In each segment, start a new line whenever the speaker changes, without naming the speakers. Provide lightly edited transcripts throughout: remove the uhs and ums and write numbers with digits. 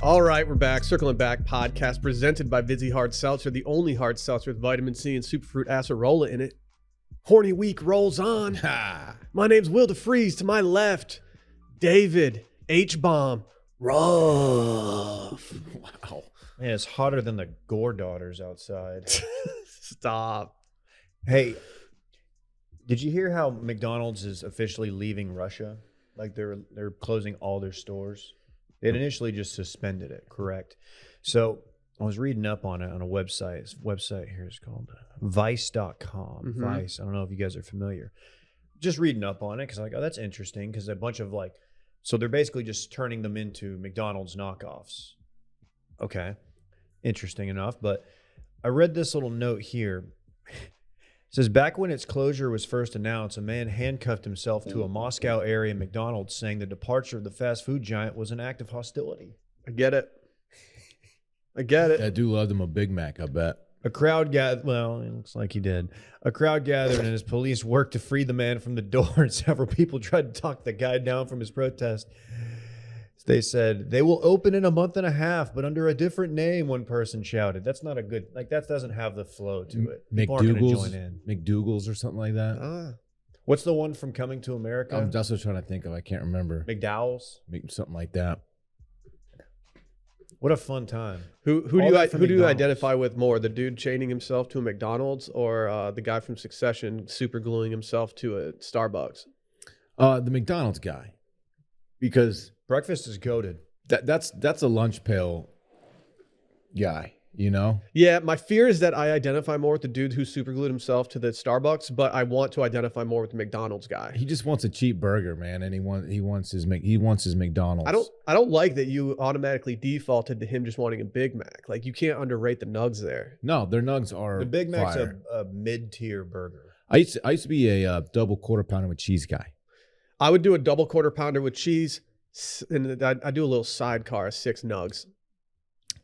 All right, we're back. Circling Back podcast presented by Vizzy Hard Seltzer, the only hard seltzer with vitamin C and superfruit acerola in it. Horny week rolls on. My name's Will DeFreeze. To my left, David H-Bomb. Rough.
Wow. Man, it's hotter than the Gore daughters outside.
Stop.
Hey, did you hear how McDonald's is officially leaving Russia? Like they're closing all their stores. They had initially just suspended it, correct? So I was reading up on it on a website. This website here is called Vice.com.
Mm-hmm.
Vice. I don't know if you guys are familiar. Just reading up on it because I'm like, oh, that's interesting because a bunch of so they're basically just turning them into McDonald's knockoffs. Okay. Interesting enough. But I read this little note here. It says, back when its closure was first announced, a man handcuffed himself to a Moscow area McDonald's saying the departure of the fast food giant was an act of hostility.
I get it. I get it.
I do love them a Big Mac, I bet.
A crowd gathered, well, it looks like he did. A crowd gathered and as police worked to free the man from the door and several people tried to talk the guy down from his protest. They said, they will open in a month and a half, but under a different name, one person shouted. That's not a good, that doesn't have the flow to it. People aren't going to join in.
McDougal's or something like that.
What's the one from Coming to America?
I'm just trying to think of, I can't remember.
McDowell's?
Something like that.
What a fun time.
Who do you identify with more? The dude chaining himself to a McDonald's or the guy from Succession super gluing himself to a Starbucks?
The McDonald's guy. Because
breakfast is goated.
That's a lunch pail guy, you know?
Yeah, my fear is that I identify more with the dude who super glued himself to the Starbucks, but I want to identify more with the McDonald's guy.
He just wants a cheap burger, man, and he wants his McDonald's.
I don't like that you automatically defaulted to him just wanting a Big Mac. Like, you can't underrate the nugs there.
No, their nugs are
the Big Mac's
fire.
a mid-tier burger.
I used to be a double quarter pounder with cheese guy.
I would do a double quarter pounder with cheese, and I do a little sidecar, 6 nugs.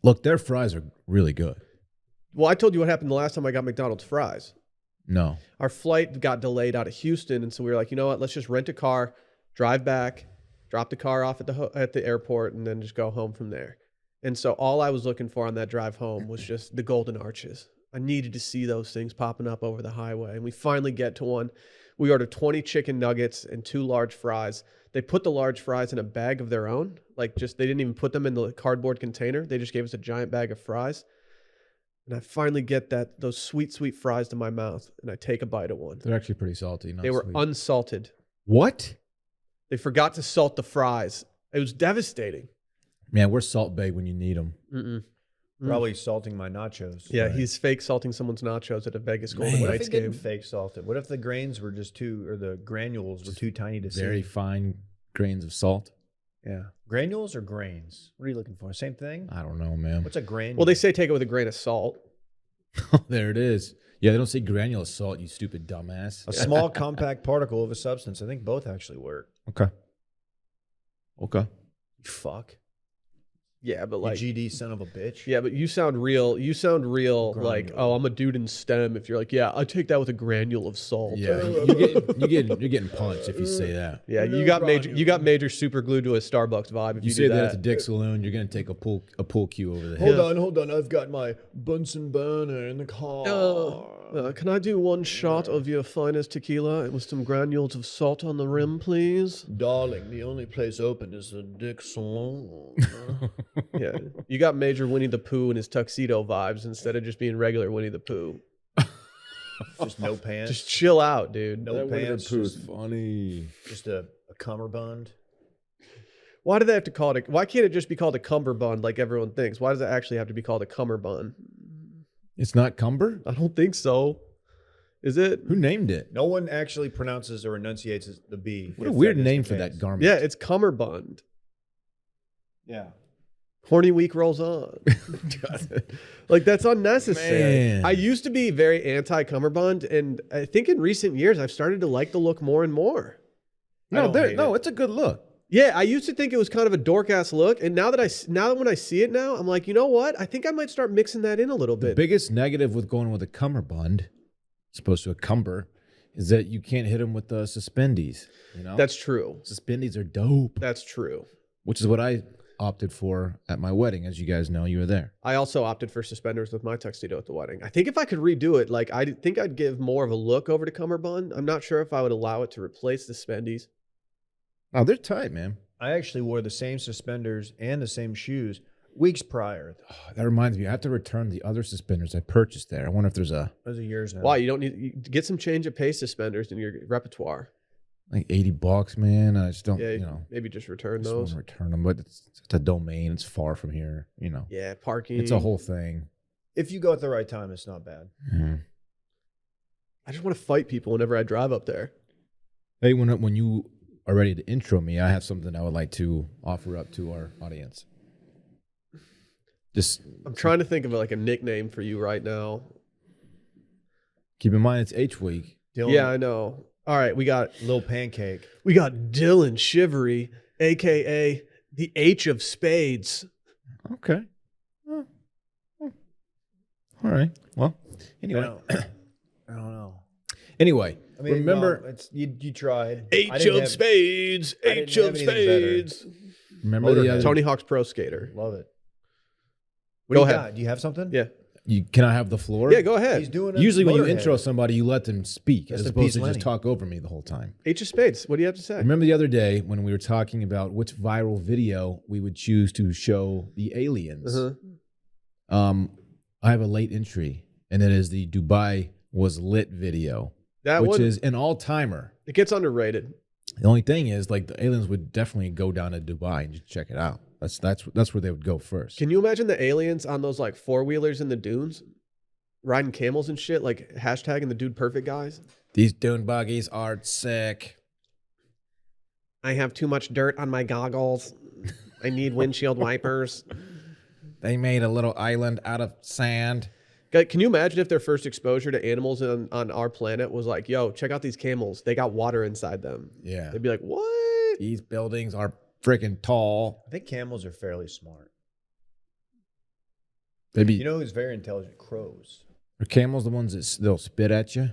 Look, their fries are really good.
Well, I told you what happened the last time I got McDonald's fries.
No.
Our flight got delayed out of Houston, and so we were like, you know what? Let's just rent a car, drive back, drop the car off at the airport, and then just go home from there. And so all I was looking for on that drive home was just the Golden Arches. I needed to see those things popping up over the highway, and we finally get to one. We ordered 20 chicken nuggets and 2 large fries. They put the large fries in a bag of their own. They didn't even put them in the cardboard container. They just gave us a giant bag of fries. And I finally get those sweet, sweet fries to my mouth, and I take a bite of one.
They're actually pretty salty.
They were unsalted.
What?
They forgot to salt the fries. It was devastating.
Man, we're Salt Bay when you need them.
Mm-mm.
Probably salting my nachos.
Yeah,
Right.
He's fake salting someone's nachos at a Vegas Golden
What if
Knights
they
game.
didn't fake salt it? What if the grains were just the granules were too tiny to see?
Very fine grains of salt.
Yeah. Granules or grains? What are you looking for? Same thing?
I don't know, man.
What's a granule?
Well, they say take it with a grain of salt.
There it is. Yeah, they don't say granular salt, you stupid dumbass.
a small compact particle of a substance. I think both actually work.
Okay.
You fuck.
Yeah, but
You GD son of a bitch.
Yeah, but you sound real. You sound real like,
Granule.
oh, I'm a dude in STEM. If you're like, yeah, I take that with a granule of salt.
Yeah, you're getting punched if you say that.
Yeah,
No
you got
granule.
major super glued to a Starbucks vibe. If
You
you
say
do
that at the Dick Saloon, you're gonna take a pool cue over the head.
Hold on. I've got my Bunsen burner in the car.
Can I do one shot of your finest tequila with some granules of salt on the rim, please?
Darling, the only place open is the Dick Saloon.
Yeah, you got major Winnie the Pooh and his tuxedo vibes instead of just being regular Winnie the Pooh.
Just no pants.
Just chill out, dude.
no pants.
Pooh's funny.
Just a cummerbund.
Why do they have to call it? Why can't it just be called a cummerbund like everyone thinks? Why does it actually have to be called a cummerbund?
It's not cumber?
I don't think so. Is it?
Who named it?
No one actually pronounces or enunciates the B.
What a
if
weird
that is
name
the
for
case.
that garment.
Yeah, it's cummerbund.
Yeah.
Horny week rolls on. Like, that's unnecessary.
Man.
I used to be very anti-cummerbund, and I think in recent years I've started to like the look more and more.
It's a good look.
Yeah, I used to think it was kind of a dork-ass look, and now that when I see it now, I'm like, you know what? I think I might start mixing that in a little
The
bit.
biggest negative with going with a cummerbund, as opposed to a cumber, is that you can't hit them with the suspendies. You know,
That's true.
suspendies are dope.
That's true.
Which is what I opted for at my wedding. As you guys know, you were there.
I also opted for suspenders with my tuxedo at the wedding. I think if I could redo it, like I think I'd give more of a look over to cummerbund. I'm not sure if I would allow it to replace the spendies.
Oh, they're tight, man.
I actually wore the same suspenders and the same shoes weeks prior.
Oh, that reminds me, I have to return the other suspenders I purchased there. I wonder if there's
Those are yours now.
Why you don't need get some change of pace suspenders in your repertoire.
like $80, man. I just don't,
Yeah, maybe just return
just
those.
want to return them. But it's a domain. It's far from here.
Yeah, parking.
It's a whole thing.
If you go at the right time, it's not bad.
Mm-hmm.
I just want to fight people whenever I drive up there.
Hey, when you are ready to intro me, I have something I would like to offer up to our audience. Just
I'm trying to think of like a nickname for you right now.
keep in mind it's H week.
Dylan,
Yeah, I know. All right, we got
Little Pancake.
Dylan Shivery, aka the H of Spades.
Okay. All right. Well, anyway.
I don't know.
Anyway,
I mean,
remember,
no, it's you tried. I
H
didn't
of
have-
Spades.
I didn't
H
have
of
anything better.
Spades.
remember the other.
Tony Hawk's Pro Skater.
Love it.
Go
do you
ahead.
got? Do you have something?
Yeah.
Can I have the floor?
Yeah, go ahead.
He's doing a
Usually when you
Motorhead.
intro somebody, you let them speak
Rest
as
in
opposed
peace,
to
Lenny.
just talk over me the whole time.
H of Spades. What do you have to say?
Remember the other day when we were talking about which viral video we would choose to show the aliens?
Uh-huh.
I have a late entry, and it is the Dubai was lit video,
That
which
one,
is an all-timer.
it gets underrated.
The only thing is, like, the aliens would definitely go down to Dubai and just check it out. That's where they would go first.
Can you imagine the aliens on those like four-wheelers in the dunes? Riding camels and shit, like hashtagging the dude perfect guys?
These dune buggies are sick.
I have too much dirt on my goggles. I need windshield wipers.
They made a little island out of sand.
Can you imagine if their first exposure to animals on our planet was like, yo, check out these camels. They got water inside them.
Yeah.
They'd be like, what?
These buildings are freaking tall.
I think camels are fairly smart.
Maybe
You know who's very intelligent? Crows.
are camels the ones that they'll spit at you?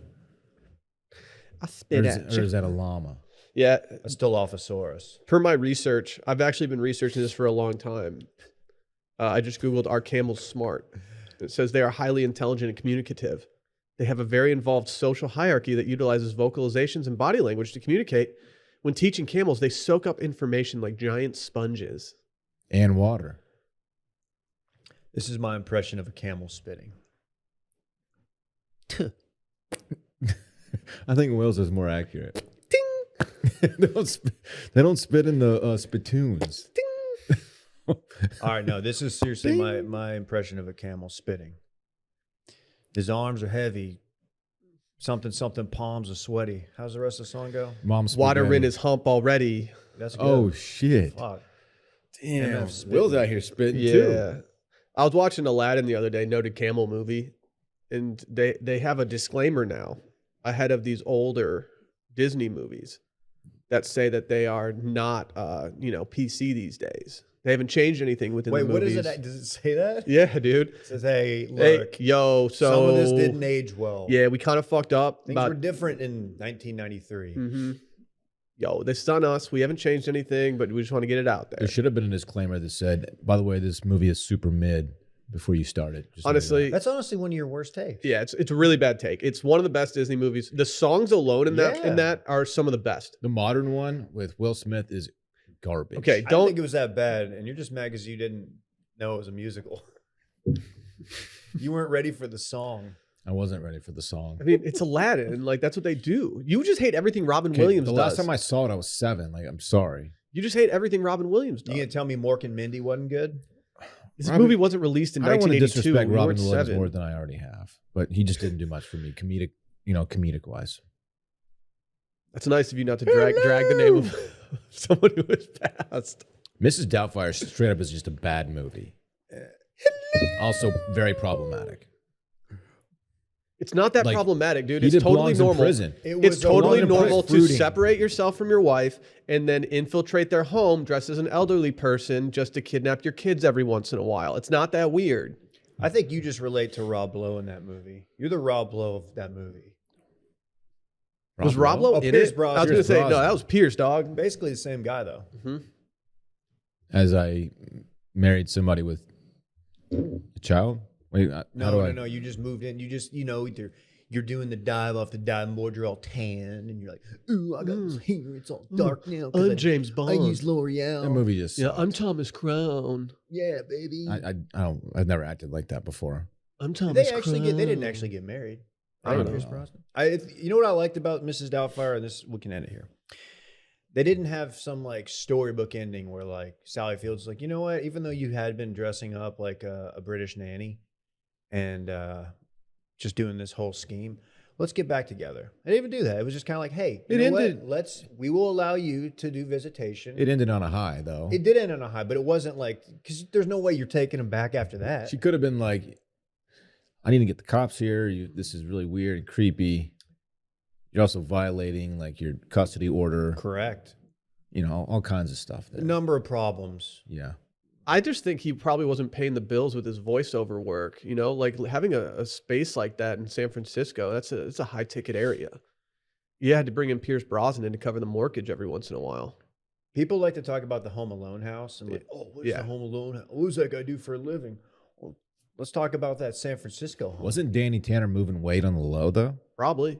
I spit at
Or
you.
is that a llama?
Yeah,
A Dilophosaurus.
per my research, I've actually been researching this for a long time. I just Googled, are camels smart? It says they are highly intelligent and communicative. They have a very involved social hierarchy that utilizes vocalizations and body language to communicate. When teaching camels, they soak up information like giant sponges.
And water.
This is my impression of a camel spitting.
I think Will's is more accurate. Ding! they don't spit in the spittoons.
All right, no, this is seriously my impression of a camel spitting. His arms are heavy. Something, palms are sweaty. How's the rest of the song go?
Mom's
Water in
spaghetti.
his hump already.
That's good.
Oh, shit.
Fuck.
Damn.
MF spitting.
Will's out here spitting,
Yeah.
too.
I was watching Aladdin the other day, noted camel movie, and they have a disclaimer now ahead of these older Disney movies that say that they are not PC these days. They haven't changed anything within
Wait,
the
what
movies.
is it? Does it say that?
Yeah, dude.
It says, hey,
Hey,
look,
yo, so
some of this didn't age well.
Yeah, we kind of fucked up.
Things were different in 1993.
Mhm. Yo, this is on us. We haven't changed anything, but we just want to get it out there.
There should have been a disclaimer that said, by the way, this movie is super mid before you start it. Just know
Honestly,
That's honestly one of your worst takes.
yeah, it's a really bad take. It's one of the best Disney movies. The songs alone in
Yeah.
that are some of the best.
that. The modern one with Will Smith is garbage.
Okay,
I didn't
don't
think it was that bad, and you're just mad because you didn't know it was a musical. You weren't ready for the song.
I wasn't ready for the song.
I mean, it's Aladdin. Like, that's what they do. You just hate everything Robin
Okay,
Williams
the
does.
last time I saw it, I was 7. Like, I'm sorry.
You just hate everything Robin Williams
You
does.
gonna tell me Mork and Mindy wasn't good?
This
Robin-
movie wasn't released in
I don't want to
1982.
disrespect
We
Robin
weren't
Williams
7.
more than I already have, but he just didn't do much for me, comedic wise.
That's nice of you not to drag the name of someone who has passed.
Mrs. Doubtfire straight up is just a bad movie. Also very problematic.
It's not that
Like,
problematic, dude.
He
It's
did
totally
belongs
normal.
in prison.
It's totally
Belong in
normal
prison.
to
Fruiting.
separate yourself from your wife and then infiltrate their home dressed as an elderly person just to kidnap your kids every once in a while. It's not that weird.
I think you just relate to Rob Lowe in that movie. You're the Rob Lowe of that movie.
Was Rob Lowe
Oh,
in
Pierce
it?
Brosnan.
I was going to say, no,
Brosnan.
that was Pierce, dog.
Basically the same guy, though.
as I married somebody with a child. Wait, how do I?
No. You just moved in. You just, you're doing the dive off the diving board. You're all tan, and you're like, ooh, I got this hair. It's all dark now.
I'm James Bond.
I use L'Oreal.
That movie just
Yeah,
sucked.
I'm Thomas Crown.
Yeah, baby.
I've never acted like that before.
I'm Thomas
They didn't
Crown.
actually get married.
I don't
Pierce
know.
Brosnan. You know what I liked about Mrs. Doubtfire, and we can end it here. They didn't have some like storybook ending where like Sally Field's like, you know what? Even though you had been dressing up like a British nanny and just doing this whole scheme, let's get back together. They didn't even do that. It was just kind of like, hey, you know what? We will allow you to do visitation.
It ended on a high, though.
It did end on a high, but it wasn't like, because there's no way you're taking him back after that.
She could have been like, I need to get the cops here. This is really weird and creepy. You're also violating like your custody order.
Correct.
All kinds of stuff there.
A number of problems.
Yeah.
I just think he probably wasn't paying the bills with his voiceover work. Like having a space like that in San Francisco, it's a high ticket area. You had to bring in Pierce Brosnan in to cover the mortgage every once in a while.
People like to talk about the Home Alone house and like, oh, what's the Home Alone house? What does that guy do for a living? Well, let's talk about that San Francisco home.
Wasn't Danny Tanner moving weight on the low, though?
Probably.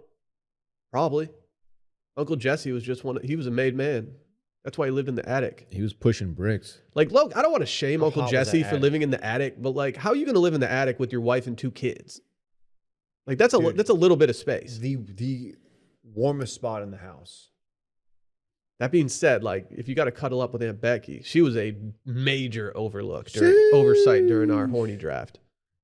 Uncle Jesse was he was a made man. That's why he lived in the attic.
He was pushing bricks.
Like, look, I don't want to shame Uncle Jesse for
attic?
living in the attic, but like, how are you going to live in the attic with your wife and 2 kids? Like, that's a little bit of space.
The warmest spot in the house.
That being said, like, if you got to cuddle up with Aunt Becky, she was a major oversight during our horny draft.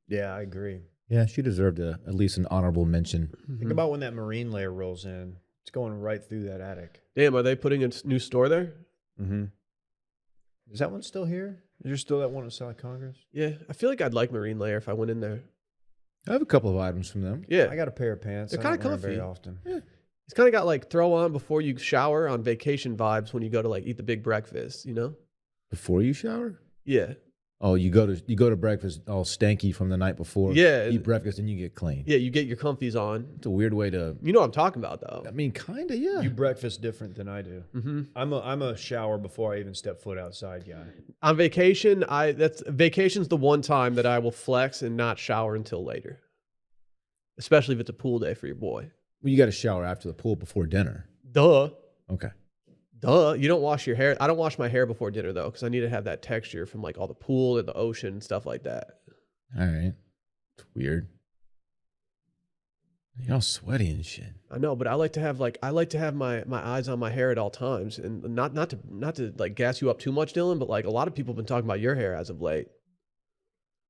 Yeah, I agree.
Yeah, she deserved at least an honorable mention.
Think about when that marine layer rolls in. It's going right through that attic.
Damn, are they putting a new store there?
Mm-hmm. Is that one still here? Is there still that one in South Congress?
Yeah, I feel like I'd like Marine Layer if I went in there.
I have a couple of items from them.
Yeah,
I got a pair of pants.
They're
I
kinda
don't wear 'em
comfy.
very often.
Yeah. It's kind of got like throw on before you shower on vacation vibes when you go to like eat the big breakfast,
Before you shower?
Yeah.
Oh, you go to breakfast all stanky from the night before.
Yeah.
Eat breakfast and you get clean.
Yeah, you get your comfies on.
It's a weird way to.
You know what I'm talking about, though.
I mean, kind of, yeah.
You breakfast different than I do.
Mm-hmm.
I'm a shower before I even step foot outside guy.
On vacation, vacation's the one time that I will flex and not shower until later, especially if it's a pool day for your boy.
Well, you got to shower after the pool before dinner.
Duh.
Okay.
You don't wash your hair. I don't wash my hair before dinner though, because I need to have that texture from like all the pool and the ocean and stuff like that.
All right. It's weird. You're all sweaty and shit.
I know, but I like to have my eyes on my hair at all times, and not to like gas you up too much, Dylan, but like a lot of people have been talking about your hair as of late.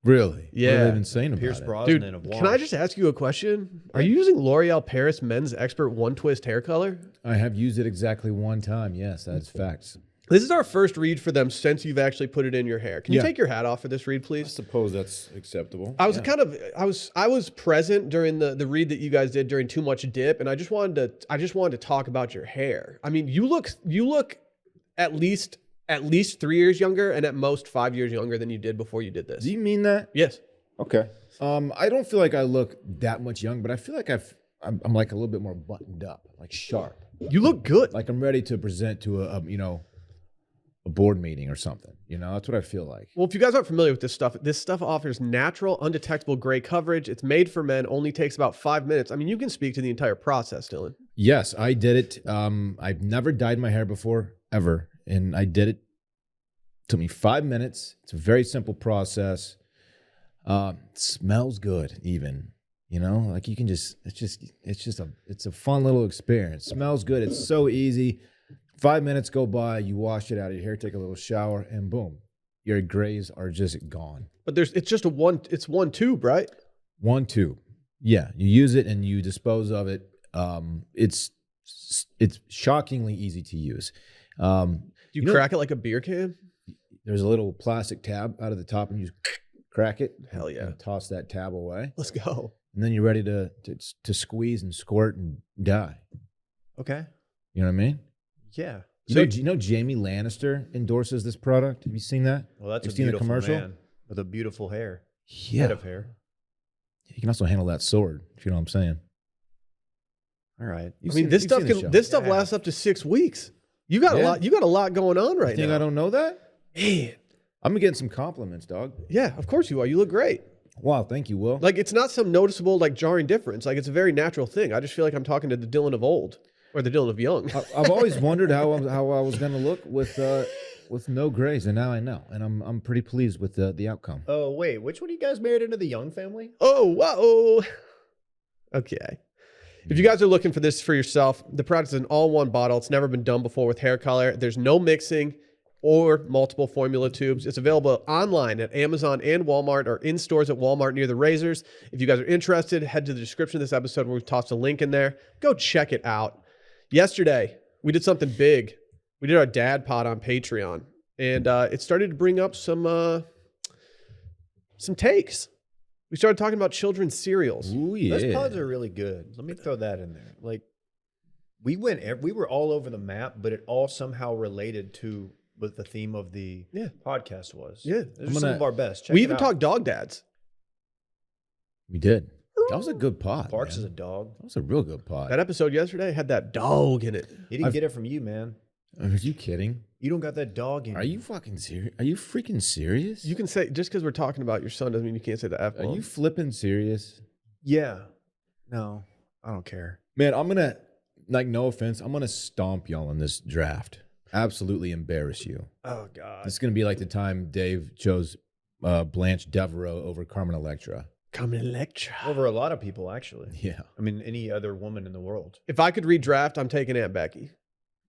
Really?
Yeah.
What have they been saying about
Pierce
it?
Brosnan
Dude,
of Wash.
can I just ask you a question? Are you using L'Oreal Paris Men's Expert One Twist hair color?
I have used it exactly one time. Yes, that's facts.
This is our first read for them since you've actually put it in your hair. Can you
Yeah.
take your hat off for this read, please?
suppose that's acceptable.
I was present during the read that you guys did during Too Much Dip, and I just wanted to talk about your hair. I mean, you look at least 3 years younger, and at most 5 years younger than you did before you did this.
Do you mean that?
Yes.
Okay. I don't feel like I look that much young, but I feel like I'm like a little bit more buttoned up, like sharp.
You look good.
Like I'm ready to present to a board meeting or something. That's what I feel like.
Well, if you guys aren't familiar with this stuff offers natural, undetectable gray coverage. It's made for men, only takes about 5 minutes. I mean, you can speak to the entire process, Dylan.
Yes, I did it. I've never dyed my hair before, ever. And I did it. It took me 5 minutes. It's a very simple process. It smells good, even. Like you can it's a fun little experience. Smells good. It's so easy. 5 minutes go by, you wash it out of your hair, take a little shower, and boom, your grays are just gone.
But it's one tube, right?
1 tube. Yeah, you use it and you dispose of it. It's shockingly easy to use.
You crack it like a beer can?
There's a little plastic tab out of the top, and you crack it.
Hell yeah!
And toss that tab away.
Let's go.
And then you're ready to squeeze and squirt and dye.
Okay.
You know what I mean?
Yeah.
You know Jamie Lannister endorses this product? Have you seen that?
Well, that's
You've
a
seen the
beautiful
commercial?
man with a beautiful hair.
Yeah.
Head of hair.
You can also handle that sword, if you know what I'm saying.
All right.
This stuff lasts up to 6 weeks. You got a lot. You got a lot going on right
You think
now.
I don't know that?
Man.
I'm getting some compliments, dog.
Yeah, of course you are. You look great.
Wow, thank you, Will.
Like, it's not some noticeable, like, jarring difference. Like, it's a very natural thing. I just feel like I'm talking to the Dylan of old or the Dylan of young.
I've always wondered how I was going to look with no grays, and now I know, and I'm pretty pleased with the outcome.
Oh, wait. Which one of you guys married into the Young family?
Oh, whoa. Okay. If you guys are looking for this for yourself, the product is an all-in-one bottle. It's never been done before with hair color. There's no mixing or multiple formula tubes. It's available online at Amazon and Walmart or in stores at Walmart near the razors. If you guys are interested, head to the description of this episode where we've tossed a link in there. Go check it out. Yesterday, we did something big. We did our dad pod on Patreon, and it started to bring up some takes. We started talking about children's cereals.
Ooh, yeah.
Those pods are really good. Let me throw that in there. Like, we were all over the map, but it all somehow related to what the theme of the podcast was.
Yeah.
Those are some of our best. Check
We
it
even
out.
talked dog dads.
We did. That was a good pod.
Barks
man.
is a dog.
That was a real good pod.
That episode yesterday had that dog in it.
He didn't get it from you, man.
Are you kidding?
You don't got that dog in
Are you fucking serious? Are you freaking serious?
You can say, just because we're talking about your son doesn't mean you can't say the F
Are
bomb.
you flipping serious?
Yeah. No, I don't care.
Man, I'm gonna, like, no offense, I'm gonna stomp y'all in this draft. Absolutely embarrass you.
Oh, God.
It's gonna be like the time Dave chose Blanche Devereaux over Carmen Electra.
Carmen Electra.
Over a lot of people, actually.
Yeah.
I mean, any other woman in the world.
If I could redraft, I'm taking Aunt Becky.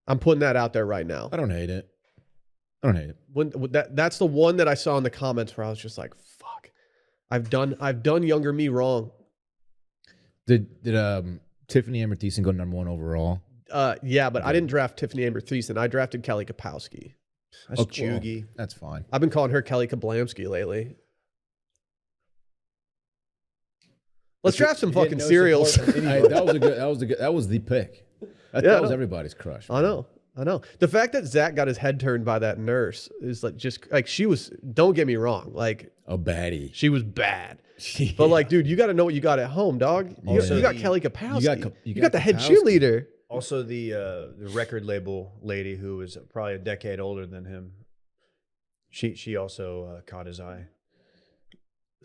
I'm putting that out there right now.
I don't hate it. I don't hate it.
That's the one that I saw in the comments where I was just like, fuck. I've done younger me wrong.
Did Tiffany Amber Thiessen go #1 overall?
Yeah, but I didn't draft Tiffany Amber Thiessen. I drafted Kelly Kapowski.
That's
Oh,
chuggy.
well, that's fine.
I've been calling her Kelly Kablamski lately. Let's draft some fucking cereals.
Hey, that was the pick. That was everybody's crush.
I know. The fact that Zach got his head turned by that nurse is like just like she was. Don't get me wrong, like
a baddie.
she was bad. But like, dude, you got to know what you got at home, dog. You,
Also,
you got
the-
Kelly Kapowski.
you
You
got
got the head
Kapowski.
cheerleader.
Also, the record label lady who was probably a decade older than him. She also caught his eye.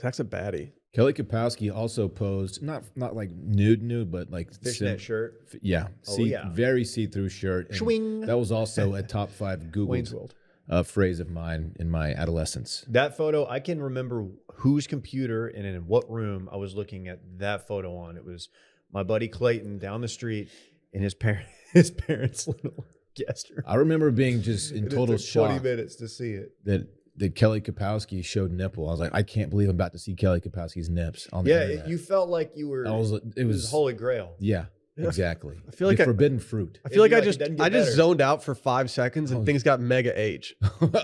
Zach's a baddie.
Kelly Kapowski also posed not like nude, but like
Fishnet shirt.
Yeah,
Oh, yeah.
very see-through shirt. And
Swing.
that was also a top 5
Wayne's
Googled
World.
phrase of mine in my adolescence.
That photo, I can remember whose computer and in what room I was looking at that photo on. It was my buddy Clayton down the street in his parents' little guest room.
I remember being just in
And it
total
took
shock
20 minutes to see it.
that Kelly Kapowski showed nipple. I was like, I can't believe I'm about to see Kelly Kapowski's nips on the
Yeah,
internet.
you felt like you were.
It was
holy grail.
Yeah, exactly.
I feel like
the
I-
forbidden fruit.
I feel like
It'd
I
be like it
just
doesn't get
I just
better.
zoned out for 5 seconds and
Oh.
things got mega age.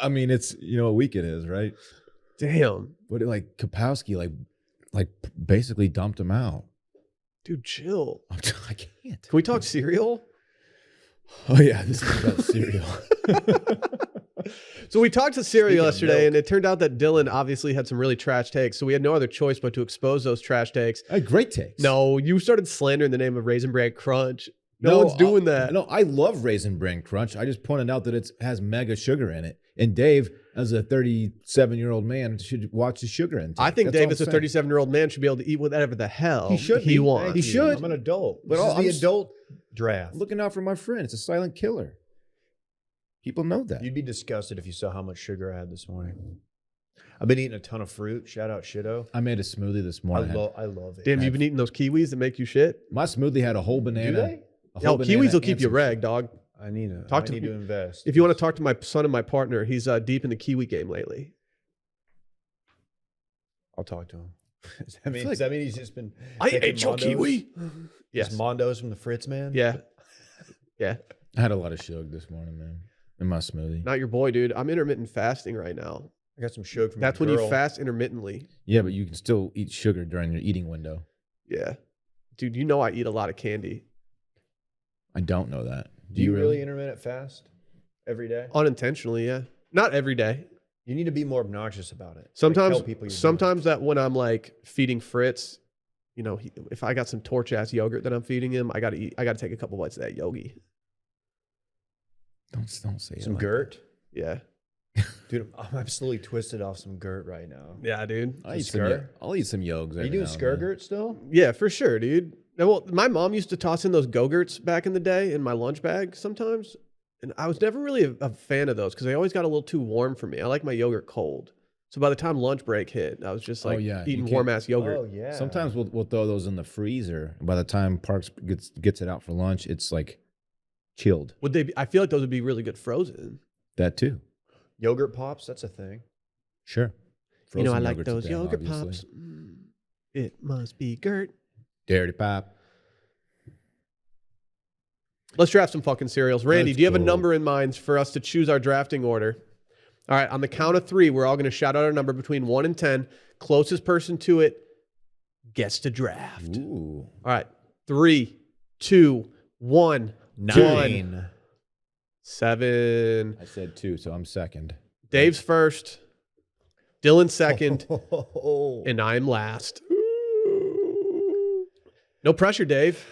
I mean, it's a week it is, right?
Damn,
But like Kapowski, like basically dumped him out.
dude, chill.
I can't.
Can we talk cereal?
Oh yeah, this is about cereal.
So we talked to cereal
Speaking of
yesterday,
milk.
and it turned out that Dylan obviously had some really trash takes. So we had no other choice but to expose those trash takes.
Great takes.
No, you started slandering the name of Raisin Bran Crunch. No one's doing that.
No, I love Raisin Bran Crunch. I just pointed out that it has mega sugar in it. And Dave, as a 37-year-old man, should watch the sugar intake.
I think
That's all
Dave, as
I'm
a
saying.
37-year-old man, should be able to eat whatever the hell
He should
he
be.
wants.
He should.
I'm an adult.
But
This
all-
is
I'm
the
s-
adult draft.
Looking out for my friend. It's a silent killer. People know that.
You'd be disgusted if you saw how much sugar I had this morning. I've been eating a ton of fruit. Shout out Shido.
I made a smoothie this
I
morning.
love it.
Damn, you've been eating those kiwis that make you shit?
My smoothie had a whole
Do
banana.
they?
a
Yo,
whole banana
kiwis will
and
keep you
some
reg, dog.
I need to
Talk to
need
me.
to invest.
If you want to talk to my son and my partner, he's deep in the kiwi game lately.
I'll talk to him. Does
feel like-
that mean he's just been
I
taking
ate your
Mondos?
kiwi.
Just
Yes.
Mondos from the Fritz man?
Yeah. Yeah.
I had a lot of sugar this morning, man, in my smoothie.
Not your boy, dude. I'm intermittent fasting right now.
I got some sugar from
That's
your
when you
girl.
fast intermittently.
Yeah, but you can still eat sugar during your eating window.
Yeah. Dude, you know I eat a lot of candy.
I don't know that.
Do you really intermittent fast every day?
Unintentionally, yeah. Not every day.
You need to be more obnoxious about it.
Sometimes,
Like, tell people you're doing
sometimes that when I'm like feeding Fritz, you know, if I got some torch ass yogurt that I'm feeding him, I gotta take a couple bites of that yogi.
Don't say
it.
it.
Some
like
Gert.
Yeah.
Dude, I'm absolutely twisted off some Gert right now.
Yeah, dude.
I'll eat
Skir?
some yolks.
Are you doing Skir still?
Yeah, for sure, dude. Now, well, my mom used to toss in those Go-Gurts back in the day in my lunch bag sometimes. And I was never really a fan of those because they always got a little too warm for me. I like my yogurt cold. So by the time lunch break hit, I was just like eating warm ass yogurt.
Oh, yeah.
Sometimes we'll throw those in the freezer. And by the time Parks gets it out for lunch, it's like chilled.
Would they be, I feel like those would be really good frozen.
That too.
Yogurt pops, that's a thing.
Sure.
I
Frozen
like
yogurt's a
those
thing,
yogurt
obviously.
pops. It must be Gert.
Dirty pop.
Let's draft some fucking cereals. Randy,
Let's
do you have a
go.
number in mind for us to choose our drafting order? All right, on the count of 3, we're all going to shout out our number between 1 and 10. Closest person to it gets to draft.
Ooh.
All right, 3, 2, 1.
9.
7.
I said 2, so I'm second.
Dave's first. Dylan's second.
Oh.
And I'm last. No pressure, Dave.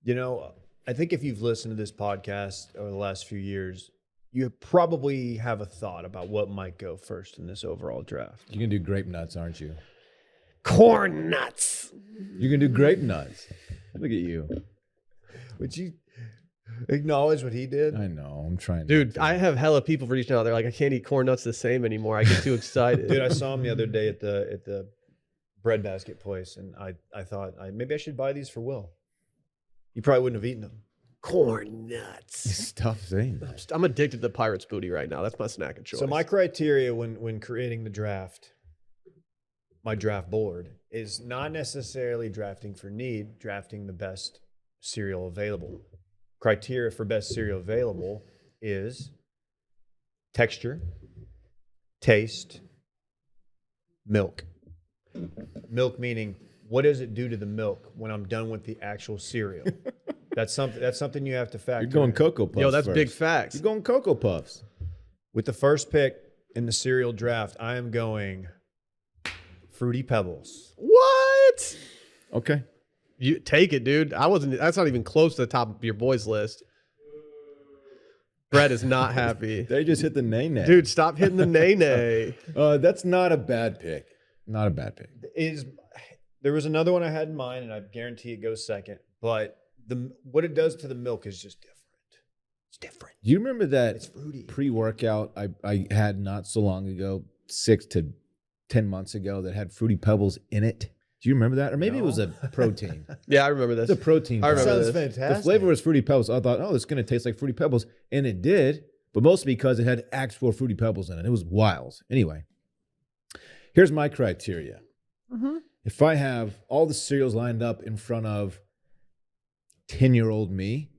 You know, I think if you've listened to this podcast over the last few years, you probably have a thought about what might go first in this overall draft.
You're going to do grape nuts, aren't you?
Corn nuts.
You're going to do grape nuts. Look at you.
Would you acknowledge what he did?
I know. I'm trying.
Dude,
not to.
I have hella people reaching out. They're like, I can't eat corn nuts the same anymore. I get too excited.
Dude, I saw him the other day at the bread basket place, and I thought maybe I should buy these for Will. You probably wouldn't have eaten them.
Corn nuts.
Stop saying that.
I'm addicted to Pirate's Booty right now. That's my snack of choice.
So my criteria when creating the draft, my draft board, is not necessarily drafting for need, drafting the best cereal available. Criteria for best cereal available is texture, taste, milk. Milk meaning, what does it do to the milk when I'm done with the actual cereal? That's something you have to factor.
You're going
in.
Cocoa Puffs.
Yo, that's
first.
big facts.
You're going Cocoa Puffs.
With the first pick in the cereal draft, I am going Fruity Pebbles.
What?
Okay.
You take it, dude. That's not even close to the top of your boys list. Brett is not happy.
They just hit the nay-nay.
Dude, stop hitting the nay-nay.
That's not a bad pick. Not a bad pick.
There was another one I had in mind, and I guarantee it goes second. But what it does to the milk is just different. It's different.
Do you remember that
It's fruity.
pre-workout I had not so long ago, 6 to 10 months ago, that had Fruity Pebbles in it? Do you remember that? Or maybe it was a protein.
Yeah, I remember this.
It's a protein.
I remember
Sounds
this.
fantastic.
The flavor was Fruity Pebbles. I thought, oh, it's going to taste like Fruity Pebbles. And it did, but mostly because it had actual Fruity Pebbles in it. It was wild. Anyway, here's my criteria.
Mm-hmm.
If I have all the cereals lined up in front of 10-year-old me,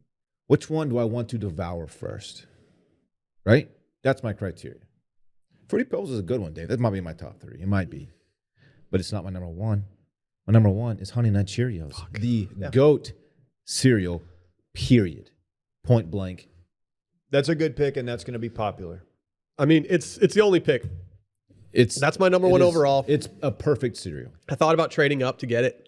which one do I want to devour first? Right? That's my criteria. Fruity Pebbles is a good one, Dave. That might be my top 3. It might be. But it's not my number 1. My number 1 is Honey Nut Cheerios.
Fuck.
The GOAT cereal, period. Point blank.
That's a good pick, and that's going to be popular.
I mean, it's the only pick. That's my number 1 overall.
It's a perfect cereal.
I thought about trading up to get it,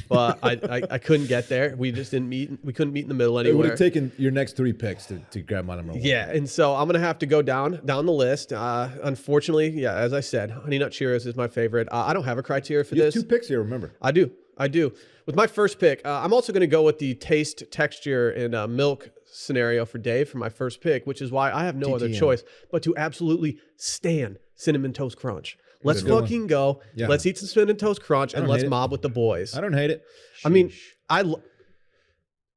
but I couldn't get there. We just didn't meet. We couldn't meet in the middle
It would
anywhere.
have taken your next 3 picks to grab my number 1.
Yeah, and so I'm gonna have to go down the list. Unfortunately, yeah, as I said, Honey Nut Cheerios is my favorite. I don't have a criteria for
You have
this.
2 picks here, remember.
I do. With my first pick, I'm also going to go with the taste, texture, and milk scenario for Dave for my first pick, which is why I have no other
TTM.
choice but to absolutely stan Cinnamon Toast Crunch. Let's
a good one.
fucking go.
Yeah.
Let's eat some Cinnamon Toast Crunch and
don't
let's
hate it.
mob with the boys.
I don't hate it.
I mean,
Sheesh.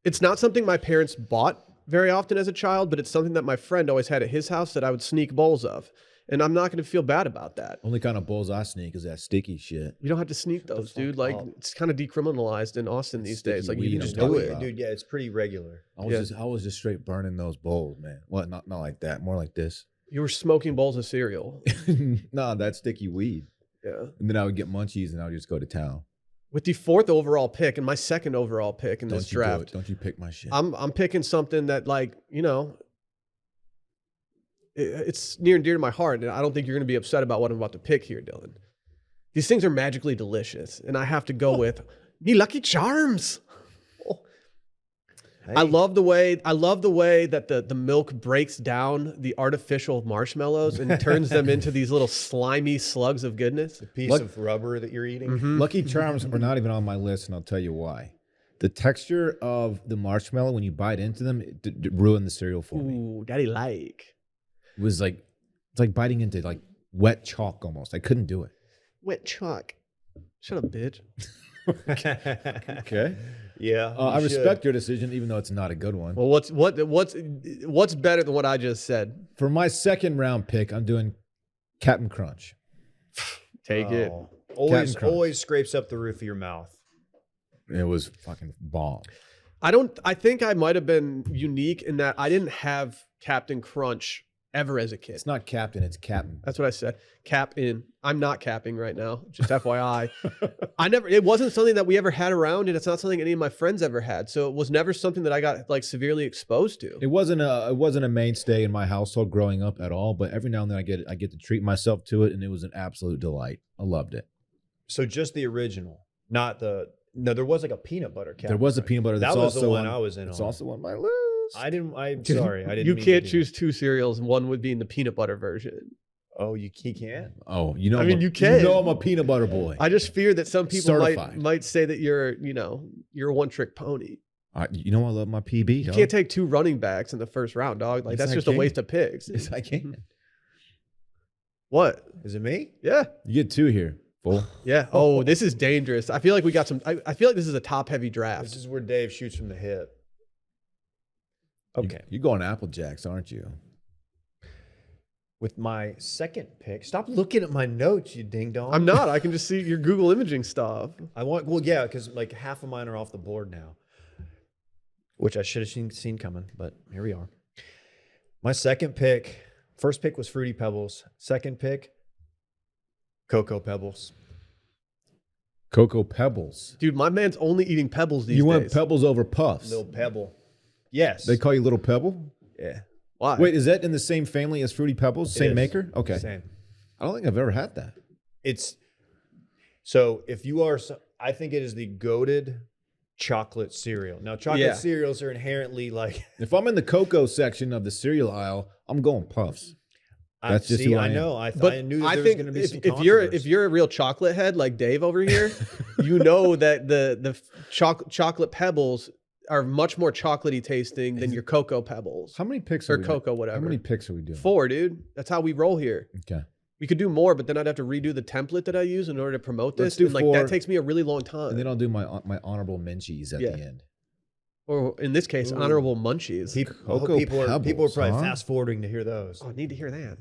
it's not something my parents bought very often as a child, but it's something that my friend always had at his house that I would sneak bowls of. And I'm not going to feel bad about that.
Only kind of bowls I sneak is that sticky shit.
You don't have to sneak those, dude. Like,
up.
it's kind of decriminalized in Austin these
Sticky
days. Like,
weed
you can
I'm
just
talking
do
about.
it.
Dude, yeah, it's pretty regular.
I was just straight burning those bowls, man. What? Not like that. More like this.
You were smoking bowls of cereal.
Nah, that sticky weed.
Yeah.
And then I would get munchies and I would just go to town.
With the 4th overall pick and my 2nd overall pick in this
Don't you do it.
draft,
Don't you pick my shit.
I'm picking something that, like, you know, it's near and dear to my heart, and I don't think you're going to be upset about what I'm about to pick here, Dylan. These things are magically delicious, and I have to go with me Lucky Charms. I love the way that the milk breaks down the artificial marshmallows and turns them into these little slimy slugs of goodness.
A piece of rubber that you're eating.
Lucky Charms are not even on my list, and I'll tell you why. The texture of the marshmallow when you bite into them it ruined the cereal for me.
Ooh, daddy like.
It was like it's like biting into like wet chalk almost. I couldn't do it.
Wet chalk. Shut up, bitch.
Okay.
Yeah.
I
you
respect your decision, even though it's not a good one.
Well, what's better than what I just said?
For my second round pick, I'm doing Captain Crunch.
Take it.
Always,
Crunch.
always scrapes up the roof of your mouth.
It was fucking bomb.
I think I might have been unique in that I didn't have Captain Crunch ever as a kid.
It's not Captain, it's Captain.
That's what I said. Cap in. I'm not capping right now. Just FYI. It wasn't something that we ever had around, and it's not something any of my friends ever had. So it was never something that I got like severely exposed to.
It wasn't a mainstay in my household growing up at all, but every now and then I get to treat myself to it, and it was an absolute delight. I loved it.
So just the original, not the there was like a peanut butter Captain
There was a
Crunch.
peanut butter.
That was the one I was in
It's
on.
also on my list.
I'm sorry. I didn't.
You
mean
can't
to do
choose two cereals, and one would be in the peanut butter version.
that. Oh, he can't.
Oh, you know.
I mean, you can.
You know I'm a peanut butter boy.
I just fear that some people
Certified.
might say that you're a one-trick pony.
You know I love my PB.
You
dog.
can't take two running backs in the first round, dog. Like
Yes,
that's
I
just a
can.
waste of picks.
Yes, I can.
What?
Is it me?
Yeah.
You get two here. Full.
Yeah. Oh, this is dangerous. I feel like we got some. I feel like this is a top-heavy draft.
This is where Dave shoots from the hip. Okay.
You're going Apple Jacks, aren't you?
With my second pick, stop looking at my notes, you ding dong.
I'm not. I can just see your Google imaging stuff.
Yeah, because like half of mine are off the board now, which I should have seen coming, but here we are. My second pick, first pick was Fruity Pebbles. Second pick, Cocoa Pebbles.
Cocoa Pebbles.
Dude, my man's only eating Pebbles these
You
days.
want Pebbles over Puffs?
Little Pebble. Yes.
They call you Little Pebble?
Yeah.
Why?
Wait, is that in the same family as Fruity Pebbles?
It
Same
is.
maker? Okay.
Same.
I don't think I've ever had that.
It's so if you are, I think it is the goated chocolate cereal. Now, chocolate cereals are inherently like.
If I'm in the cocoa section of the cereal aisle, I'm going Puffs. That's just who I am.
know. I
But
knew that
I
there was
think
going to be some
if you're a real chocolate head like Dave over here, you know that the chocolate Pebbles are much more chocolatey tasting than your Cocoa Pebbles
How many picks
or
are we
Cocoa, whatever.
How many picks are we doing?
4, dude. That's how we roll here.
Okay.
We could do more, but then I'd have to redo the template that I use in order to promote
Let's
this.
do
And like
4.
that takes me a really long time.
And then I'll do my honorable menchies at
Yeah.
the end.
Or in this case,
Ooh.
honorable munchies.
Cocoa
people are
Pebbles,
probably
huh?
fast forwarding to hear those.
Oh, I need to hear that.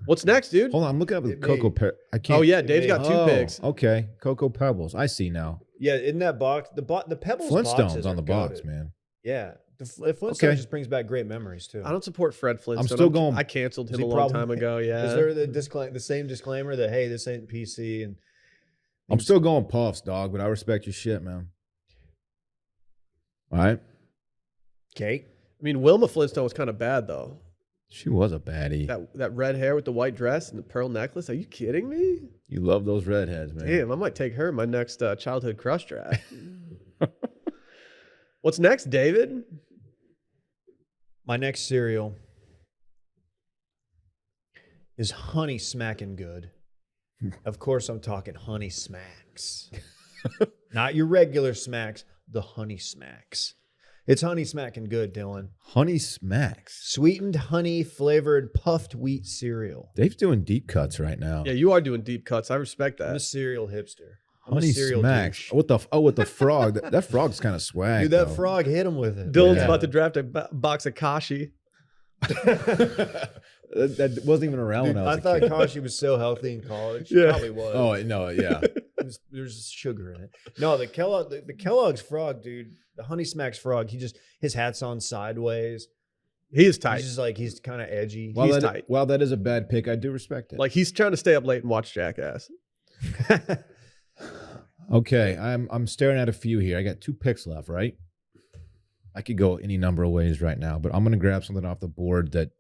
What's next, dude?
Hold on, I'm looking up the
It
Cocoa
may-
I can't.
Oh yeah, Dave's got 2 picks.
Okay. Cocoa Pebbles. I see now.
Yeah, in that box, the Pebbles
Flintstones
boxes
on
are
the box,
goated.
man.
Yeah, the Flintstones
Okay.
just brings back great memories too.
I don't support Fred Flintstone.
still going-
I canceled
Is
him a
he
long
problem-
time ago. Yeah.
Is there the same disclaimer that hey, this ain't PC and
I'm still going Puffs, dog, but I respect your shit, man. All right.
cake?
I mean, Wilma Flintstone was kind of bad though.
She was a baddie.
That red hair with the white dress and the pearl necklace. Are you kidding me?
You love those redheads, man.
Damn, I might take her in my next childhood crush draft. What's next, David?
My next cereal is Honey Smackin' Good. Of course, I'm talking Honey Smacks. Not your regular smacks, the Honey Smacks. It's Honey Smackin' Good, Dylan.
Honey Smacks.
Sweetened honey flavored puffed wheat cereal.
Dave's doing deep cuts right now.
Yeah, you are doing deep cuts. I respect
I'm a
that.
cereal hipster. I'm a
Honey
cereal
Smacks.
douche.
With the frog. That frog's kind of swag.
Dude, that
though.
frog hit him with it.
Dylan's
Yeah.
about to draft a box of Kashi.
that wasn't even around
Dude,
when I
I
was
thought
a kid.
Kashi was so healthy in college.
Yeah.
Probably was.
Oh no, yeah.
There's sugar in it. No, the Kellogg's frog, dude. The Honey Smacks frog. His hat's on sideways.
He is tight.
He's just like he's kind of edgy.
He's tight.
While that is a bad pick, I do respect it.
Like he's trying to stay up late and watch Jackass.
Okay, I'm staring at a few here. I got 2 picks left, right? I could go any number of ways right now, but I'm gonna grab something off the board that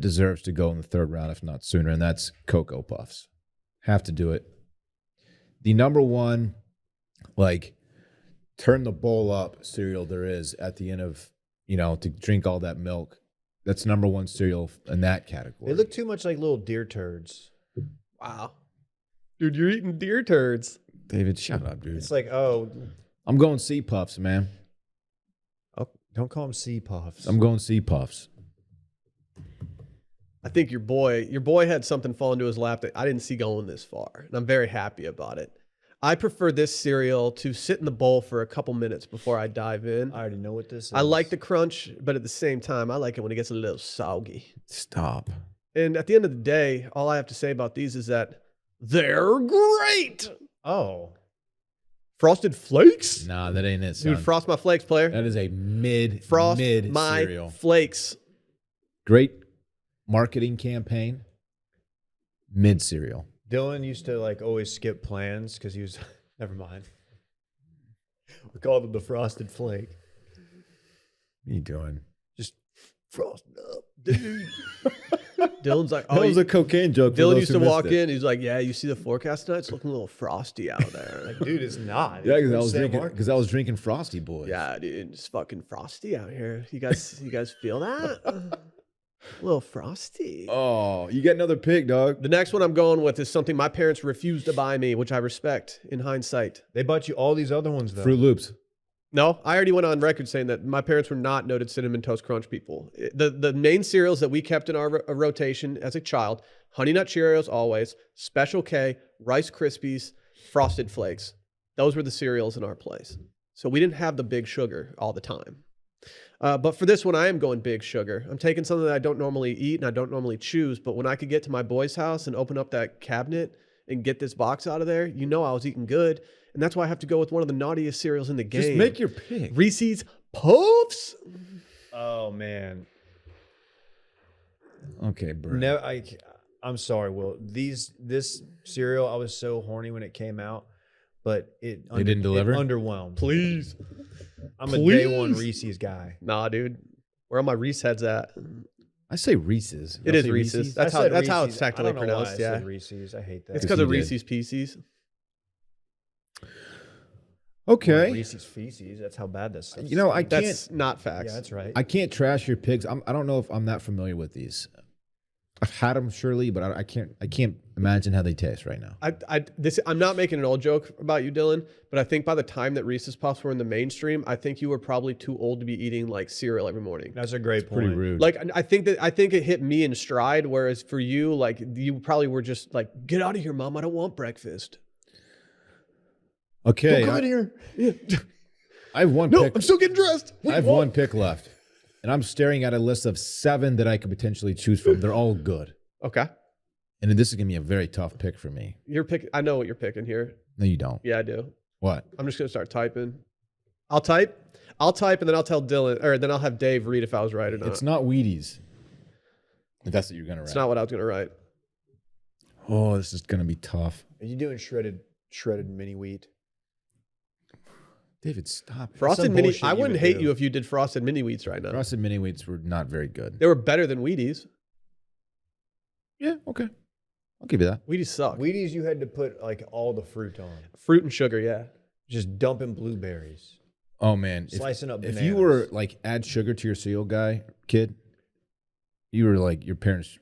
deserves to go in the 3rd round, if not sooner, and that's Cocoa Puffs. Have to do it. The number one, like, turn the bowl up cereal there is at the end of, to drink all that milk. That's number one cereal in that category.
They look too much like little deer turds.
Wow. Dude, you're eating deer turds.
David, shut up, dude.
It's like, oh,
I'm going Sea Puffs, man.
don't call them sea puffs.
I'm going Sea Puffs.
I think your boy had something fall into his lap that I didn't see going this far, and I'm very happy about it. I prefer this cereal to sit in the bowl for a couple minutes before I dive in.
I already know what this is.
I like the crunch, but at the same time, I like it when it gets a little soggy.
Stop.
And at the end of the day, all I have to say about these is that they're great.
Oh.
Frosted Flakes?
Nah, that ain't it, son.
Dude, frost my flakes, player.
That is a mid
My
cereal.
flakes.
Great marketing campaign. Mid cereal.
Dylan used to like always skip plans because he was, never mind. We called him the Frosted Flake.
What are you doing?
Just frosted up, dude.
Dylan's like,
That was a cocaine joke. for
Dylan
those
used
who
to walk
missed it.
in. He's like, yeah, you see the forecast tonight? It's looking a little frosty out there. Like,
Dude, it's not.
Yeah,
It's
because
San Marcos.
I was drinking Frosty Boys.
yeah, dude, it's fucking frosty out here. You guys feel that? A little frosty.
Oh, you got another pick, dog.
The next one I'm going with is something my parents refused to buy me, which I respect in hindsight.
They bought you all these other ones, though.
Fruit Loops.
No, I already went on record saying that my parents were not noted Cinnamon Toast Crunch people. The main cereals that we kept in our rotation as a child, Honey Nut Cheerios always, Special K, Rice Krispies, Frosted Flakes. Those were the cereals in our place. So we didn't have the big sugar all the time. But for this one, I am going big sugar. I'm taking something that I don't normally eat and I don't normally choose. But when I could get to my boy's house and open up that cabinet and get this box out of there, I was eating good. And that's why I have to go with one of the naughtiest cereals in the game.
Just make your pick.
Reese's Puffs.
Oh, man.
Okay, bro.
No, I'm sorry, Will. This cereal, I was so horny when it came out, but it
didn't deliver?
It underwhelmed.
Please.
I'm a day one Reese's guy.
Nah, dude. Where are my Reese heads at?
I say Reese's.
It
Y'all
is
say
Reese's.
I
That's
said
how it's
Reese's.
technically
I don't know why
pronounced.
I
Yeah.
said Reese's. I hate that.
It's
Yes,
because
you
of
did.
Reese's Pieces.
Okay.
Reese's Feces. That's how bad this is.
I can't.
That's not facts.
Yeah, that's right.
I can't trash your picks. I don't know if I'm that familiar with these. I've had them surely, but I can't imagine how they taste right now.
I'm not making an old joke about you, Dylan, but I think by the time that Reese's Puffs were in the mainstream, I think you were probably too old to be eating like cereal every morning.
That's a great point.
Pretty rude.
Like I think it hit me in stride, whereas for you, like you probably were just like, get out of here, mom. I don't want breakfast.
Okay.
Come in here.
I have one
No,
pick.
I'm still getting dressed.
I have one pick left. And I'm staring at a list of 7 that I could potentially choose from. They're all good.
Okay.
And this is going to be a very tough pick for me.
I know what you're picking here.
No, you don't.
Yeah, I do.
What?
I'm just gonna start typing. I'll type, and then I'll tell Dylan, or then I'll have Dave read if I was right or not.
It's not Wheaties. If that's what you're going to write.
It's not what I was gonna write.
Oh, this is going to be tough.
Are you doing shredded mini wheat?
David, stop.
Frosted
some
mini.
bullshit
I
you
wouldn't
would
hate
do.
you if you did frosted mini wheats right now.
Frosted mini wheats were not very good.
They were better than Wheaties.
Yeah, okay. I'll give you that.
Wheaties suck.
Wheaties, you had to put like all the fruit on.
Fruit and sugar, yeah.
Just dumping blueberries.
Oh man,
Slicing up
if you were
bananas.
like add sugar to your cereal kid, you were like your parents.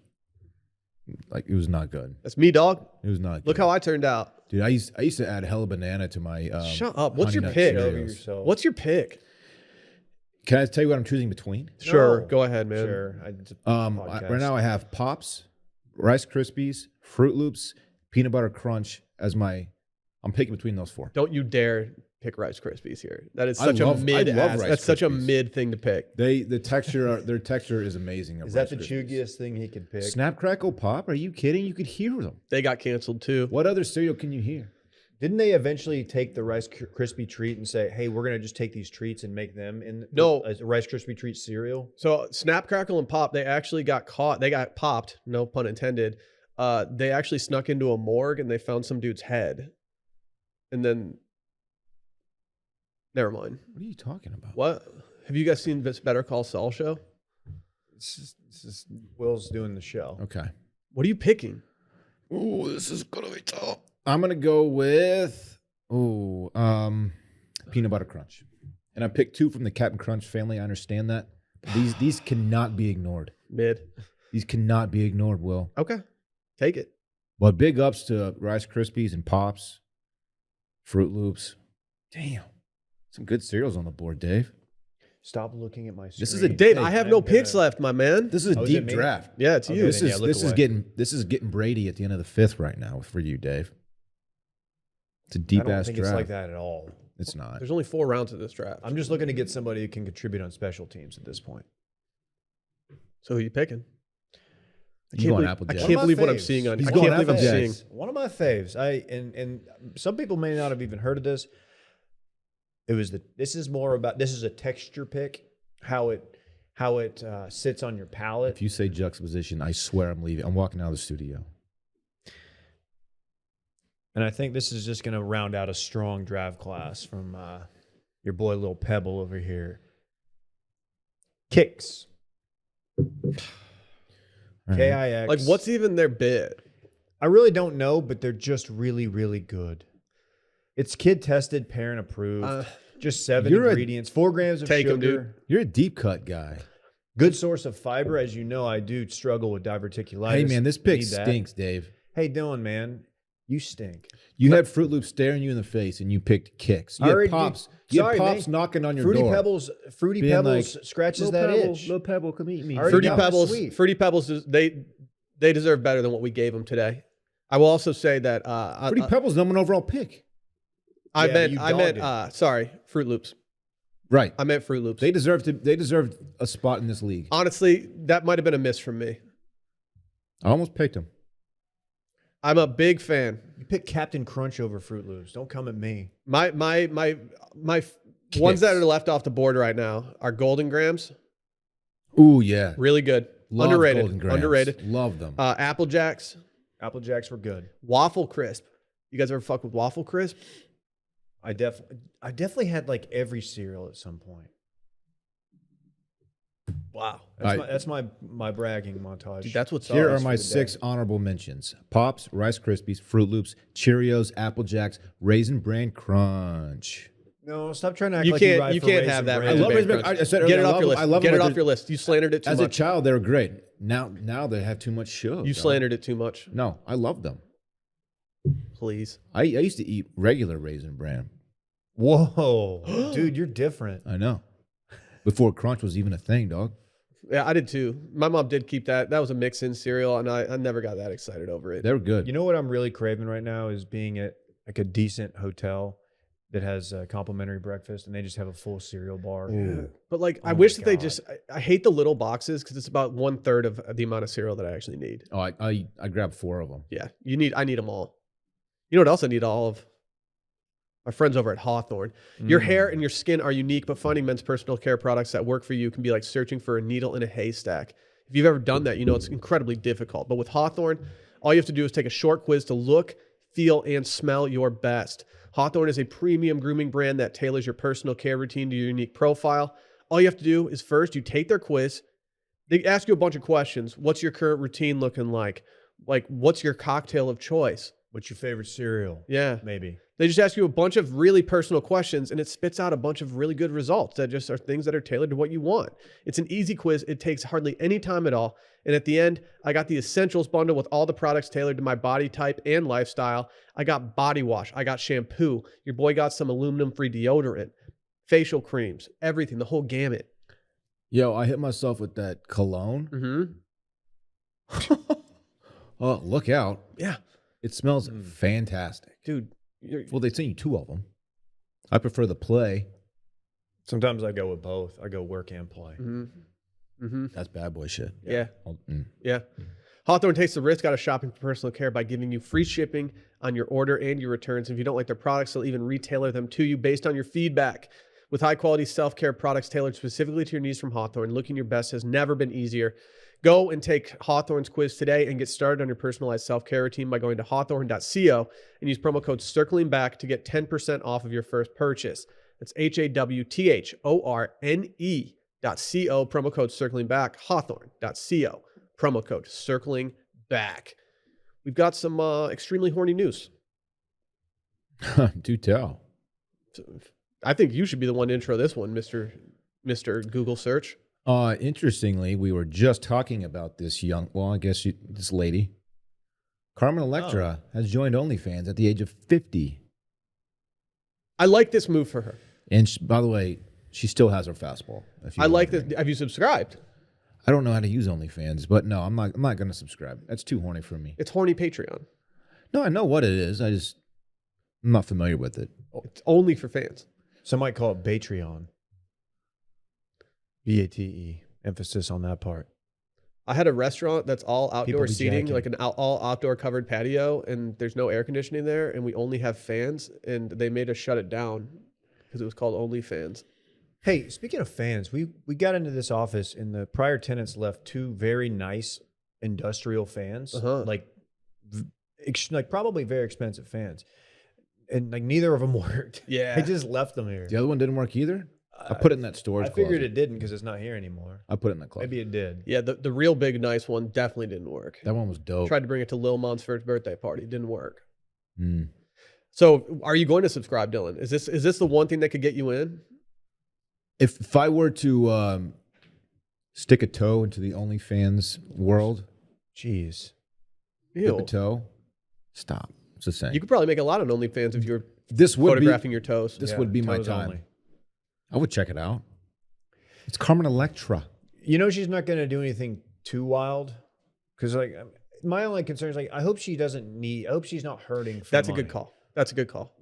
Like it was not good.
That's me, dog.
It was not.
Look
good.
how I turned out.
Dude, I used to add hella banana to my.
Shut up. What's
Honey
your
Nut
pick?
Get over
Cheerios.
yourself.
What's your pick?
Can I tell you what I'm choosing between?
Sure,
No.
go ahead, man.
Sure.
Right now I have Pops, Rice Krispies, Fruit Loops, Peanut Butter Crunch as my. I'm picking between those 4.
Don't you dare pick Rice Krispies here. That is
I
such
love-
a
I
mid.
love Rice
That's such a
Krispies.
mid thing to pick.
The texture, their texture is amazing. of
Is that
Rice
the
Krispies.
chuggiest thing he could pick?
Snap Crackle Pop? Are you kidding? You could hear them.
They got canceled too.
What other cereal can you hear?
Didn't they eventually take the Rice Krispie treat and say, "Hey, we're gonna just take these treats and make them in
No.
a Rice Krispie treat cereal"?
So Snap, Crackle, and Pop, they actually got caught. They got popped, no pun intended. They actually snuck into a morgue and they found some dude's head. And then, never mind.
What are you talking about?
What? Have you guys seen this Better Call Saul show?
This is Will's doing the show.
Okay.
What are you picking?
Ooh, this is gonna be tough. I'm gonna go with peanut butter crunch. And I picked 2 from the Captain Crunch family. I understand that. These cannot be ignored.
Mid.
These cannot be ignored, Will.
Okay. Take it.
But big ups to Rice Krispies and Pops, Fruit Loops. Damn. Some good cereals on the board, Dave.
Stop looking at my screen.
This is a
Dave,
hey,
I have no picks left, my man.
This is a
Oh, is
deep
it me?
draft.
Yeah, it's
Okay,
you.
then,
This
look
is
away.
getting Brady at the end of the 5th right now for you, Dave. It's a deep
I don't
ass
think
draft.
it's like that at all.
It's not.
There's only 4 rounds of this draft.
I'm just looking to get somebody who can contribute on special teams at this point.
So who are you picking?
He's going
I
Applejack.
can't believe what I'm
faves.
seeing on.
He's
I
going
can't believe I'm
Applejack.
seeing.
One of my faves. And some people may not have even heard of this. This is a texture pick, how it sits on your palate.
If you say juxtaposition, I swear I'm leaving. I'm walking out of the studio.
And I think this is just going to round out a strong draft class from your boy Lil Pebble over here. Kicks.
All right.
Kix.
Like, what's even their bid?
I really don't know, but they're just really, really good. It's kid tested, parent approved. Just 7
You're
ingredients, 4 grams of
Take 'em,
sugar.
dude.
You're a deep cut guy.
Good source of fiber. As you know, I do struggle with diverticulitis.
Hey, man, this pick
Need that.
stinks, Dave.
Hey, Dylan, man, you stink.
You had Fruit Loops staring you in the face, and you picked Kicks. You
I
had
already
Pops.
did-
You had
sorry,
Pops
man.
knocking on your
Fruity
door.
Pebbles
being
scratches that itch.
Little Pebble, come eat me.
Already
Fruity
got my
Pebbles.
sweet.
Fruity Pebbles. They deserve better than what we gave them today. I will also say that
Fruity Pebbles number 1 overall pick.
I
Yeah, you
meant
dogged
sorry, Fruit Loops.
Right.
I meant Fruit Loops.
They deserved a spot in this league.
Honestly, that might have been a miss from me.
I almost picked them.
I'm a big fan.
You pick Captain Crunch over Fruit Loops. Don't come at me.
My ones that are left off the board right now are Golden Grams.
Ooh, yeah.
Really good.
Love
Underrated.
Golden Grams.
Underrated.
Love them.
Apple Jacks.
Apple Jacks were good.
Waffle Crisp. You guys ever fuck with Waffle Crisp?
I definitely had like every cereal at some point.
Wow.
That's my bragging montage.
Dude, that's what's
Here
up.
are my
for the
6
day.
honorable mentions. Pops, Rice Krispies, Fruit Loops, Cheerios, Apple Jacks, Raisin Bran Crunch.
No, stop trying to act
You
like
can't.
you ride
You
for
can't
Raisin
have that.
Bran.
I
Raisin
love
Bran
Raisin Bran.
Crunch.
I said
Get
earlier,
it
I
off
love
your
them.
list.
I love
Get
them,
it
but
off your list. You slandered it too
As
much.
a child, they were great. Now they have too much sugar.
You
dog.
slandered it too much.
No, I love them.
Please.
I used to eat regular Raisin Bran.
Whoa, dude, you're different.
I know. Before Crunch was even a thing, dog.
Yeah, I did too. My mom did keep that. That was a mix-in cereal, and I never got that excited over it.
They were good.
You know what I'm really craving right now is being at like a decent hotel that has a complimentary breakfast and they just have a full cereal bar.
But like,
Oh
I
my
wish that they
God.
just. I hate the little boxes because it's about 1/3 of the amount of cereal that I actually need.
Oh, I grabbed 4 of them.
Yeah, I need them all. You know what else I need all of? My friends over at Hawthorne. Your hair and your skin are unique, but finding men's personal care products that work for you can be like searching for a needle in a haystack. If you've ever done that, you know it's incredibly difficult. But with Hawthorne, all you have to do is take a short quiz to look, feel, and smell your best. Hawthorne is a premium grooming brand that tailors your personal care routine to your unique profile. All you have to do is first, you take their quiz. They ask you a bunch of questions. What's your current routine looking like? Like, what's your cocktail of choice?
What's your favorite cereal?
Yeah.
Maybe.
They just ask you a bunch of really personal questions and it spits out a bunch of really good results that just are things that are tailored to what you want. It's an easy quiz. It takes hardly any time at all. And at the end, I got the essentials bundle with all the products tailored to my body type and lifestyle. I got body wash. I got shampoo. Your boy got some aluminum-free deodorant, facial creams, everything, the whole gamut.
Yo, I hit myself with that cologne.
Mm-hmm.
Oh, look out.
Yeah.
It smells fantastic.
Dude.
Well, they sent you 2 of them. I prefer the play.
Sometimes I go with both. I go work and play.
Mm-hmm. Mm-hmm.
That's bad boy shit.
Yeah.
Mm.
Yeah. Hawthorne takes the risk out of shopping for personal care by giving you free shipping on your order and your returns. If you don't like their products, they'll even retailer them to you based on your feedback. With high-quality self-care products tailored specifically to your needs from Hawthorne, looking your best has never been easier. Go and take Hawthorne's quiz today and get started on your personalized self-care routine by going to hawthorne.co and use promo code CirclingBack to get 10% off of your first purchase. That's HAWTHORNE.co, promo code CirclingBack, hawthorne.co, promo code CirclingBack. We've got some extremely horny news.
Do tell.
I think you should be the one to intro this one, Mr. Google search.
Interestingly, we were just talking about this this lady. Carmen Electra has joined OnlyFans at the age of 50.
I like this move for her.
And by the way, she still has her fastball.
I like this. Have you subscribed?
I don't know how to use OnlyFans, but no, I'm not going to subscribe. That's too horny for me.
It's horny Patreon.
No, I know what it is. I'm not familiar with it.
It's only for fans.
Some might call it Patreon. BATE. Emphasis on that part.
I had a restaurant that's all outdoor seating,
jacking.
like an all outdoor covered patio, and there's no air conditioning there, and we only have fans, and they made us shut it down because it was called OnlyFans.
Hey, speaking of fans, we got into this office and the prior tenants left 2 very nice industrial fans, like probably very expensive fans, and like neither of them worked.
Yeah,
they just left them here.
The other one didn't work either? I put it in that storage
I figured
closet.
it didn't because it's not here anymore.
I put it in that closet.
Maybe it did.
Yeah, the real big nice one definitely didn't work.
That one was dope.
Tried to bring it to Lil Mon's first birthday party, didn't work.
Mm.
So, are you going to subscribe, Dylan? Is this the one thing that could get you in?
If I were to stick a toe into the OnlyFans world,
Jeez.
dip a toe, stop. It's the same.
You could probably make a lot on OnlyFans if you were
This would
photographing your toes.
This
Yeah,
would be my
toes
time.
only.
I would check it out. It's Carmen Electra.
You know she's not going to do anything too wild, because like my only concern is like I hope she's not hurting.
That's a good call. That's a good call.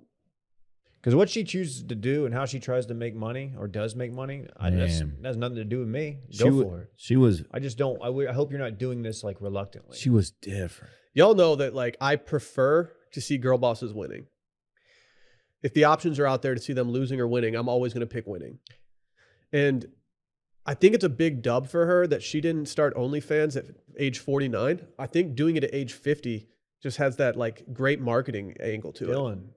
Because what she chooses to do and how she tries to make money or does make money, that has nothing to do with me. Go for it.
She was.
I just don't. I hope you're not doing this like reluctantly.
She was different.
Y'all know that like I prefer to see girl bosses winning. If the options are out there to see them losing or winning, I'm always going to pick winning. And I think it's a big dub for her that she didn't start OnlyFans at age 49. I think doing it at age 50 just has that like great marketing angle to it.
Dylan,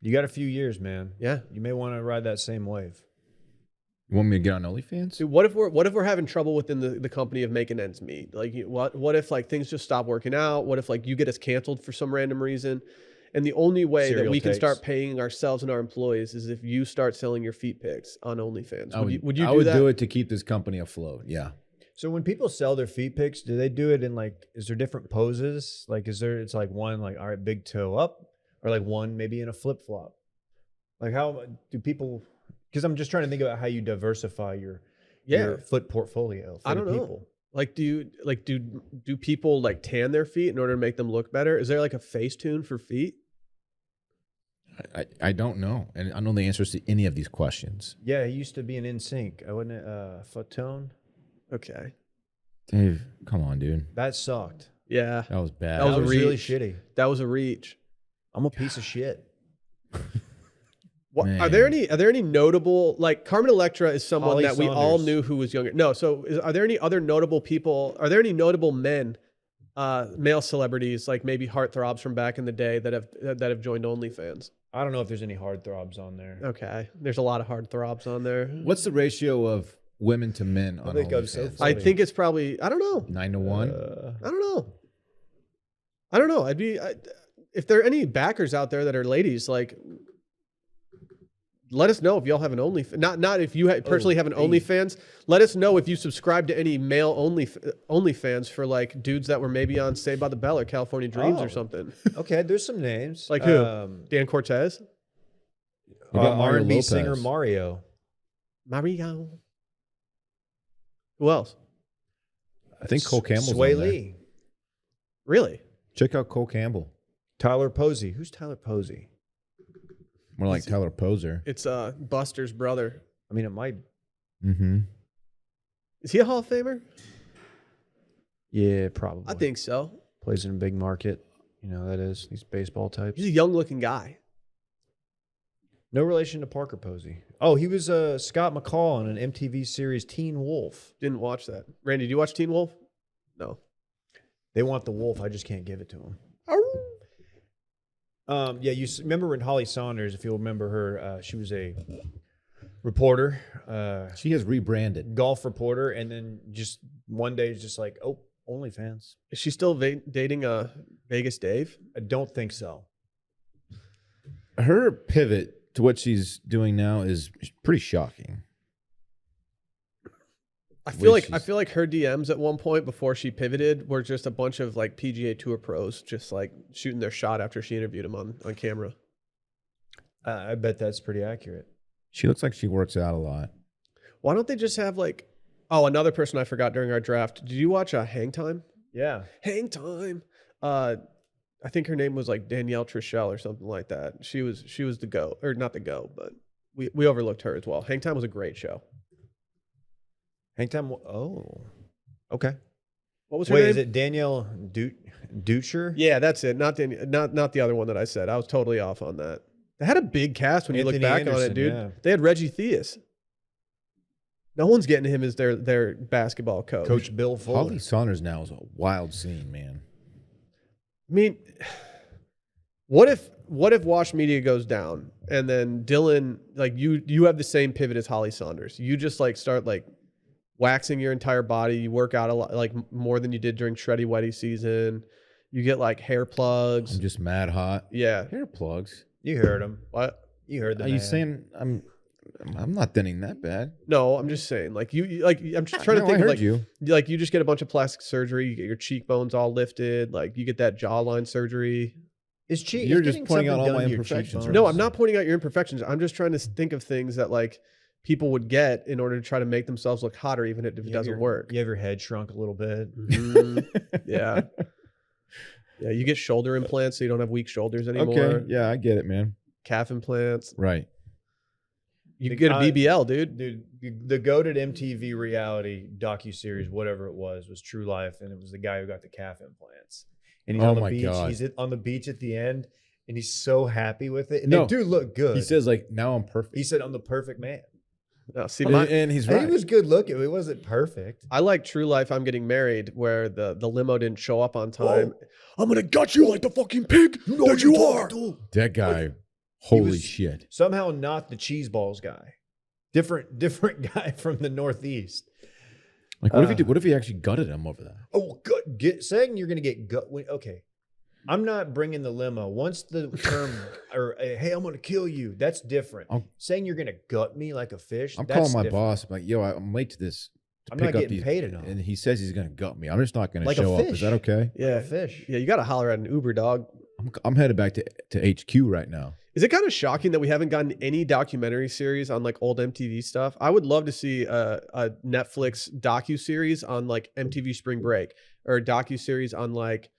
you got a few years, man.
Yeah.
You may want to ride that same wave.
You want me to get on OnlyFans?
Dude, what if we're having trouble within the company of making ends meet? Like what if like things just stop working out? What if like you get us canceled for some random reason? And the only way that
Cereal
we can
takes.
start paying ourselves and our employees is if you start selling your feet pics on OnlyFans. Would you
I
do
would
that?
do it to keep this company afloat. Yeah.
So when people sell their feet pics, do they do it in like? Is there different poses? Like, it's like one like all right, big toe up, or like one maybe in a flip flop? Like how do people? Because I'm just trying to think about how you diversify your foot portfolio. For
I don't know.
people.
Like do people like tan their feet in order to make them look better? Is there like a face tune for feet?
I don't know. And I don't know the answers to any of these questions.
Yeah, he used to be an NSYNC. I wasn't foot tone.
Okay.
Dave, come on, dude.
That sucked.
Yeah.
That was bad.
That was a
really
reach.
shitty.
That was a reach.
I'm a piece of shit.
What,
Man.
are there any notable, like Carmen Electra is someone
Holly
that we all
Saunders.
knew who was younger. No, so are there any other notable people? Are there any notable men, male celebrities, like maybe heartthrobs from back in the day that have joined OnlyFans?
I don't know if there's any heartthrobs on there.
Okay, there's a lot of heartthrobs on there.
What's the ratio of women to men on
think I'm so
OnlyFans?
I think it's probably I don't know.
9 to 1?
I don't know. If there are any backers out there that are ladies, like, let us know if y'all have an OnlyFans. Not if you personally have an OnlyFans. Let us know if you subscribe to any male OnlyFans for like dudes that were maybe on Saved by the Bell or California Dreams or something.
Okay, there's some names.
Like who? Dan Cortez?
What about Mario
R&B
Lopez?
singer Mario.
Mario. Who else?
I think Cole Campbell's
Sway
on there.
Lee.
Really?
Check out Cole Campbell.
Tyler Posey. Who's Tyler Posey?
More like Tyler Poser.
It's Buster's brother.
I mean, it might.
Mm-hmm.
Is he a Hall of Famer?
Yeah, probably.
I think so.
Plays in a big market. You know, that is. These baseball types.
He's a young looking guy.
No relation to Parker Posey. Oh, he was Scott McCall on an MTV series Teen Wolf.
Didn't watch that. Randy, do you watch Teen Wolf? No.
They want the wolf. I just can't give it to them. Yeah, you remember when Holly Saunders, if you'll remember her, she was a reporter.
She has rebranded.
Golf reporter, and then just one day, just like, oh, OnlyFans.
Is she still dating Vegas Dave?
I don't think so.
Her pivot to what she's doing now is pretty shocking.
I feel like her DMs at one point before she pivoted were just a bunch of like PGA Tour pros just like shooting their shot after she interviewed him on camera.
I bet that's pretty accurate.
She looks like she works out a lot.
Why don't they just have like, oh, another person I forgot during our draft. Did you watch Hang Time?
Yeah.
Hang Time. I think her name was like Danielle Trishelle or something like that. She was the GOAT, or not the GOAT, but we overlooked her as well. Hang Time was a great show.
Hang Time. Oh, okay.
What was her
Wait,
name?
is it Danielle Dutcher?
Yeah, that's it. Not the other one that I said. I was totally off on that. They had a big cast when you look back on it, dude.
Yeah.
They had Reggie Theus. No one's getting him as their basketball coach.
Coach Bill Fuller.
Holly Saunders now is a wild scene, man.
I mean, what if Wash Media goes down and then Dylan, like you have the same pivot as Holly Saunders. You just like start like waxing your entire body. You work out a lot, like more than you did during Shreddy Weddy season. You get like hair plugs.
I'm just mad hot.
Yeah.
Hair plugs.
You heard him.
What?
You heard the
Are you saying I'm not thinning that bad?
No, I'm just saying, like I'm just trying to think
I
of
heard
like you just get a bunch of plastic surgery, you get your cheekbones all lifted, like you get that jawline surgery.
You're just pointing out all my imperfections.
No, I'm not pointing out your imperfections. I'm just trying to think of things that like people would get in order to try to make themselves look hotter, even if it doesn't work.
You have your head shrunk a little bit.
Yeah. Yeah, you get shoulder implants so you don't have weak shoulders anymore.
Okay, yeah, I get it, man.
Calf implants.
Right.
You get a BBL, dude.
Dude, the goated MTV reality docuseries, whatever it was True Life, and it was the guy who got the calf implants. And he's on the beach.
God.
He's on the beach at the end, and he's so happy with it. And
No.
they do look good.
He says, like, now I'm perfect.
He said, I'm the perfect man.
No, see,
and he's right.
He was good looking. It wasn't perfect.
I like True Life, I'm Getting Married, where the limo didn't show up on time. I'm going to gut you like the fucking pig that you are.
That guy, holy shit.
Somehow not the cheese balls guy. Different guy from the Northeast.
Like, what if he actually gutted him over that?
Oh, saying you're going to get gut. Okay. I'm not bringing the limo. Once the term, or hey, I'm going to kill you, that's different. Saying you're going to gut me like a fish,
I'm
that's
calling my
different.
boss. I'm like, yo, I'm late to this.
I'm not getting paid enough.
And he says he's going to gut me. I'm just not going
Like
to
a
show up.
fish.
Is that okay?
Yeah.
Like a fish.
Yeah, you got to holler at an Uber, dog.
I'm headed back to HQ right now.
Is it kind of shocking that we haven't gotten any documentary series on like old MTV stuff? I would love to see a Netflix docu-series on like MTV Spring Break, or a docu-series on like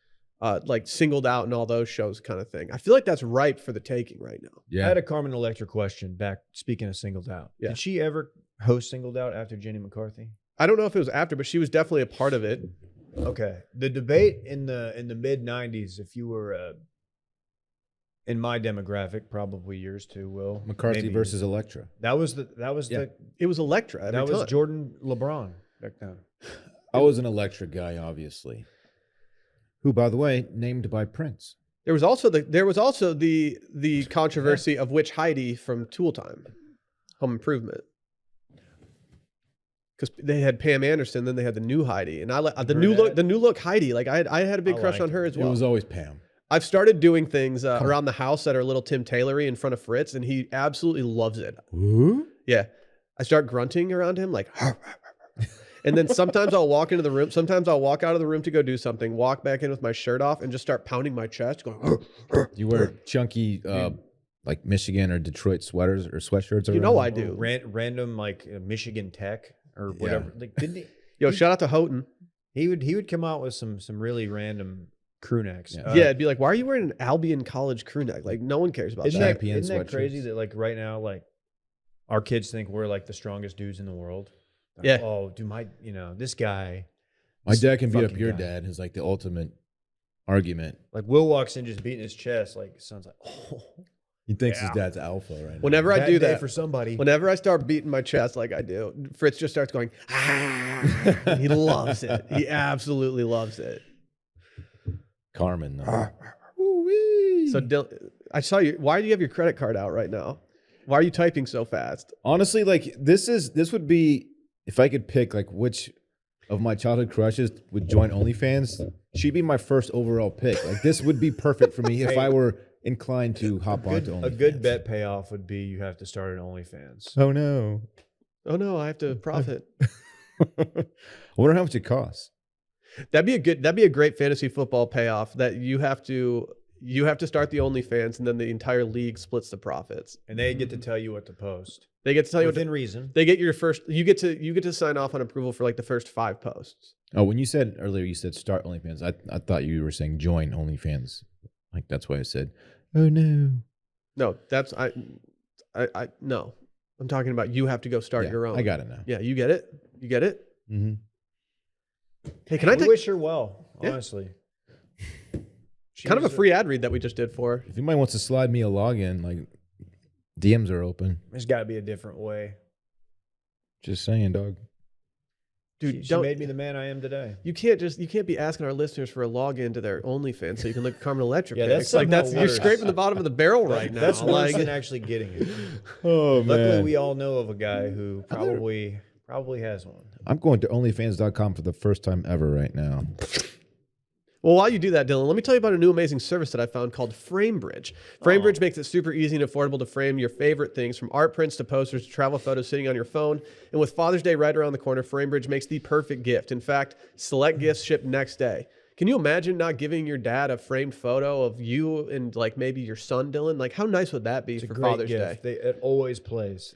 Singled Out and all those shows kind of thing. I feel like that's ripe for the taking right now.
Yeah.
I had a Carmen Electra question back, speaking of Singled Out.
Yeah.
Did she ever host Singled Out after Jenny McCarthy?
I don't know if it was after, but she was definitely a part of it.
Okay. The debate in the mid 90s, if you were in my demographic, probably yours too, Will.
McCarthy
maybe
versus Electra.
That was the
It was Electra.
that was Jordan LeBron back then.
I was an Electra guy, obviously. Who, by the way, named by Prince.
There was also the controversy of which Heidi from Tool Time, Home Improvement. Because they had Pam Anderson, then they had the new Heidi, and I like the new look Heidi. Like I had a big crush on her as well.
It was always Pam.
I've started doing things around the house that are a little Tim Taylory in front of Fritz, and he absolutely loves it.
Ooh?
Yeah, I start grunting around him like, and then sometimes I'll walk into the room. Sometimes I'll walk out of the room to go do something, walk back in with my shirt off, and just start pounding my chest, going.
You wear chunky, like Michigan or Detroit sweaters or sweatshirts?
You know I do.
Random like Michigan Tech or whatever.
Yeah.
Like, didn't he?
Yo, shout out to Houghton.
He would come out with some really random crew necks.
Yeah.
Yeah, it'd be like, why are you wearing an Albion College crew neck? Like, no one cares about
Isn't
that.
that crazy that like right now, like our kids think we're like the strongest dudes in the world? Like,
Yeah.
Oh, dude, this guy.
My dad can beat up
fucking
your
guy.
dad. Is like the ultimate argument.
Like Will walks in just beating his chest. Like sounds like, oh,
He thinks
Yeah.
his dad's alpha right now.
Whenever I
bad
do
day
that,
for somebody.
whenever I start beating my chest like I do, Fritz just starts going, ah. He loves it. He absolutely loves it.
Carmen, though.
So I saw you. Why do you have your credit card out right now? Why are you typing so fast?
Honestly, like this would be, if I could pick like which of my childhood crushes would join OnlyFans, she'd be my first overall pick. Like this would be perfect for me if I were inclined to hop onto OnlyFans.
A good bet payoff would be you have to start an OnlyFans.
Oh no.
Oh no, I have to profit.
I wonder how much it costs.
That'd be a great fantasy football payoff that you have to start the OnlyFans and then the entire league splits the profits.
And they get to tell you what to post.
They get to tell you
within reason.
They get your first. You get to sign off on approval for like the first 5 posts.
Oh, when you said earlier, you said start OnlyFans. I thought you were saying join OnlyFans. Like that's why I said, oh no.
No, that's I no. I'm talking about you have to go start your own.
I got it now.
Yeah, you get it. You get it.
Mm-hmm.
Hey, can I
wish her well? Honestly.
Kind of a free ad read that we just did for her.
If anybody wants to slide me a login, like DMs are open.
There's got to be a different way.
Just saying, dog.
Dude,
she made me the man I am today.
You can't be asking our listeners for a login to their OnlyFans so you can look at Carmen Electra.
Yeah,
pics.
that's
you're scraping the bottom of the barrel right now.
That's worse than actually getting it.
Oh man.
Luckily, we all know of a guy who probably has one.
I'm going to OnlyFans.com for the first time ever right now.
Well, while you do that, Dylan, let me tell you about a new amazing service that I found called FrameBridge. FrameBridge makes it super easy and affordable to frame your favorite things, from art prints to posters to travel photos sitting on your phone. And with Father's Day right around the corner, FrameBridge makes the perfect gift. In fact, select gifts ship next day. Can you imagine not giving your dad a framed photo of you and like maybe your son, Dylan? Like how nice would that be for Father's Day?
It always plays.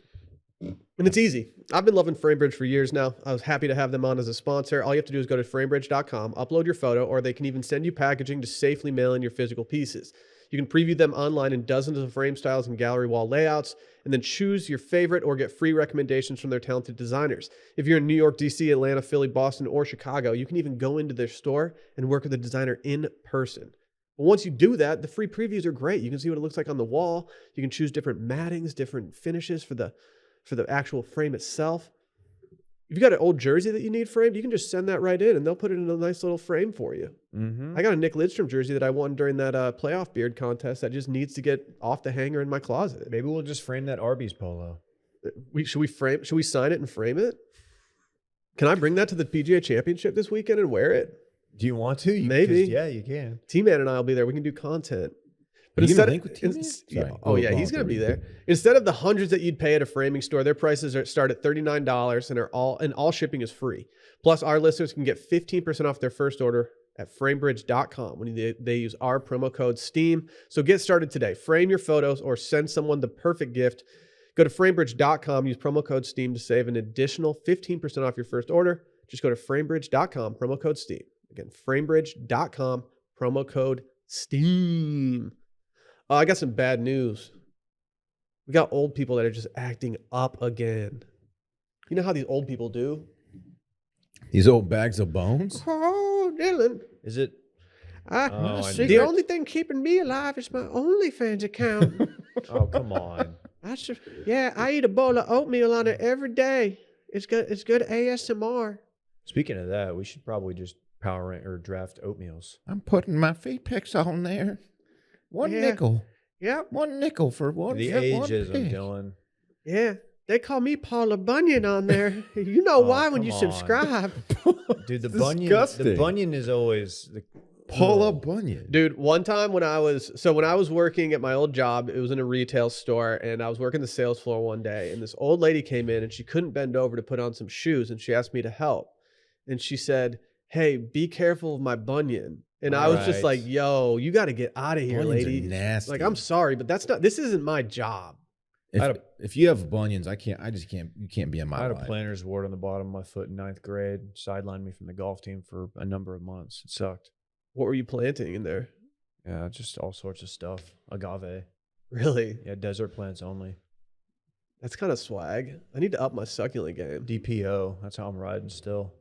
And it's easy. I've been loving FrameBridge for years now. I was happy to have them on as a sponsor. All you have to do is go to framebridge.com, upload your photo, or they can even send you packaging to safely mail in your physical pieces. You can preview them online in dozens of frame styles and gallery wall layouts, and then choose your favorite or get free recommendations from their talented designers. If you're in New York, DC, Atlanta, Philly, Boston, or Chicago, you can even go into their store and work with a designer in person. But once you do that, the free previews are great. You can see what it looks like on the wall. You can choose different mattings, different finishes for the actual frame itself. If you got an old jersey that you need framed, you can just send that right in and they'll put it in a nice little frame for you. Mm-hmm. I got a Nick Lidstrom jersey that I won during that playoff beard contest that just needs to get off the hanger in my closet.
Maybe we'll just frame that Arby's polo.
Should we sign it and frame it? Can I bring that to the PGA Championship this weekend and wear it?
Do you want to?
Maybe.
Yeah, you can.
T-Man and I will be there. We can do content. But
he's
instead,
going
to be there. Instead of the hundreds that you'd pay at a framing store, their prices start at $39 and all shipping is free. Plus, our listeners can get 15% off their first order at framebridge.com when they use our promo code STEAM. So get started today. Frame your photos or send someone the perfect gift. Go to framebridge.com, use promo code STEAM to save an additional 15% off your first order. Just go to framebridge.com, promo code STEAM. Again, framebridge.com, promo code STEAM. I got some bad news. We got old people that are just acting up again. You know how these old people do?
These old bags of bones?
Oh, Dylan.
Is it?
The only thing keeping me alive is my OnlyFans account.
Oh, come on.
I eat a bowl of oatmeal on it every day. It's good ASMR.
Speaking of that, we should probably just power rank or draft oatmeals.
I'm putting my feet pics on there. One nickel.
Yep.
1 nickel for one.
The ageism, Dylan.
Yeah. They call me Paula Bunyan on there. You know why when you subscribe.
Dude, the bunion is always the
Paula Bunyan.
Dude, one time when I was working at my old job, it was in a retail store, and I was working the sales floor one day, and this old lady came in and she couldn't bend over to put on some shoes, and she asked me to help. And she said, "Hey, be careful of my bunion." And I was just like, "Yo, you got to get out of here,
Bunions
lady."
are nasty.
Like, I'm sorry, but this isn't my job.
If you have bunions, you can't be in my life.
I had a plantar's wart on the bottom of my foot in 9th grade. Sidelined me from the golf team for a number of months. It sucked.
What were you planting in there?
Yeah, just all sorts of stuff. Agave.
Really?
Yeah, desert plants only.
That's kind of swag. I need to up my succulent game.
DPO. That's how I'm riding still.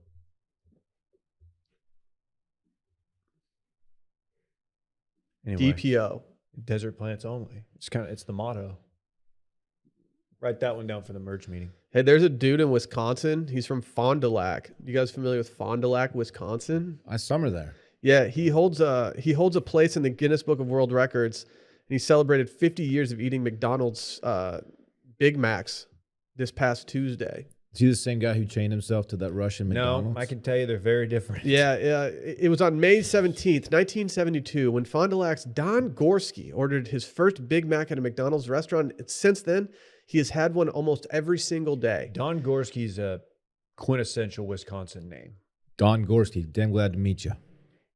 Anyway,
DPO.
Desert plants only. It's the motto. Write that one down for the merch meeting.
Hey, there's a dude in Wisconsin. He's from Fond du Lac. You guys familiar with Fond du Lac, Wisconsin?
I summer there.
Yeah, he holds a place in the Guinness Book of World Records, and he celebrated 50 years of eating McDonald's Big Macs this past Tuesday.
Is he the same guy who chained himself to that Russian McDonald's?
No, I can tell you they're very different.
Yeah, it was on May 17th, 1972, when Fond du Lac's Don Gorski ordered his first Big Mac at a McDonald's restaurant. Since then, he has had one almost every single day.
Don Gorski's a quintessential Wisconsin name.
Don Gorski. Damn glad to meet you.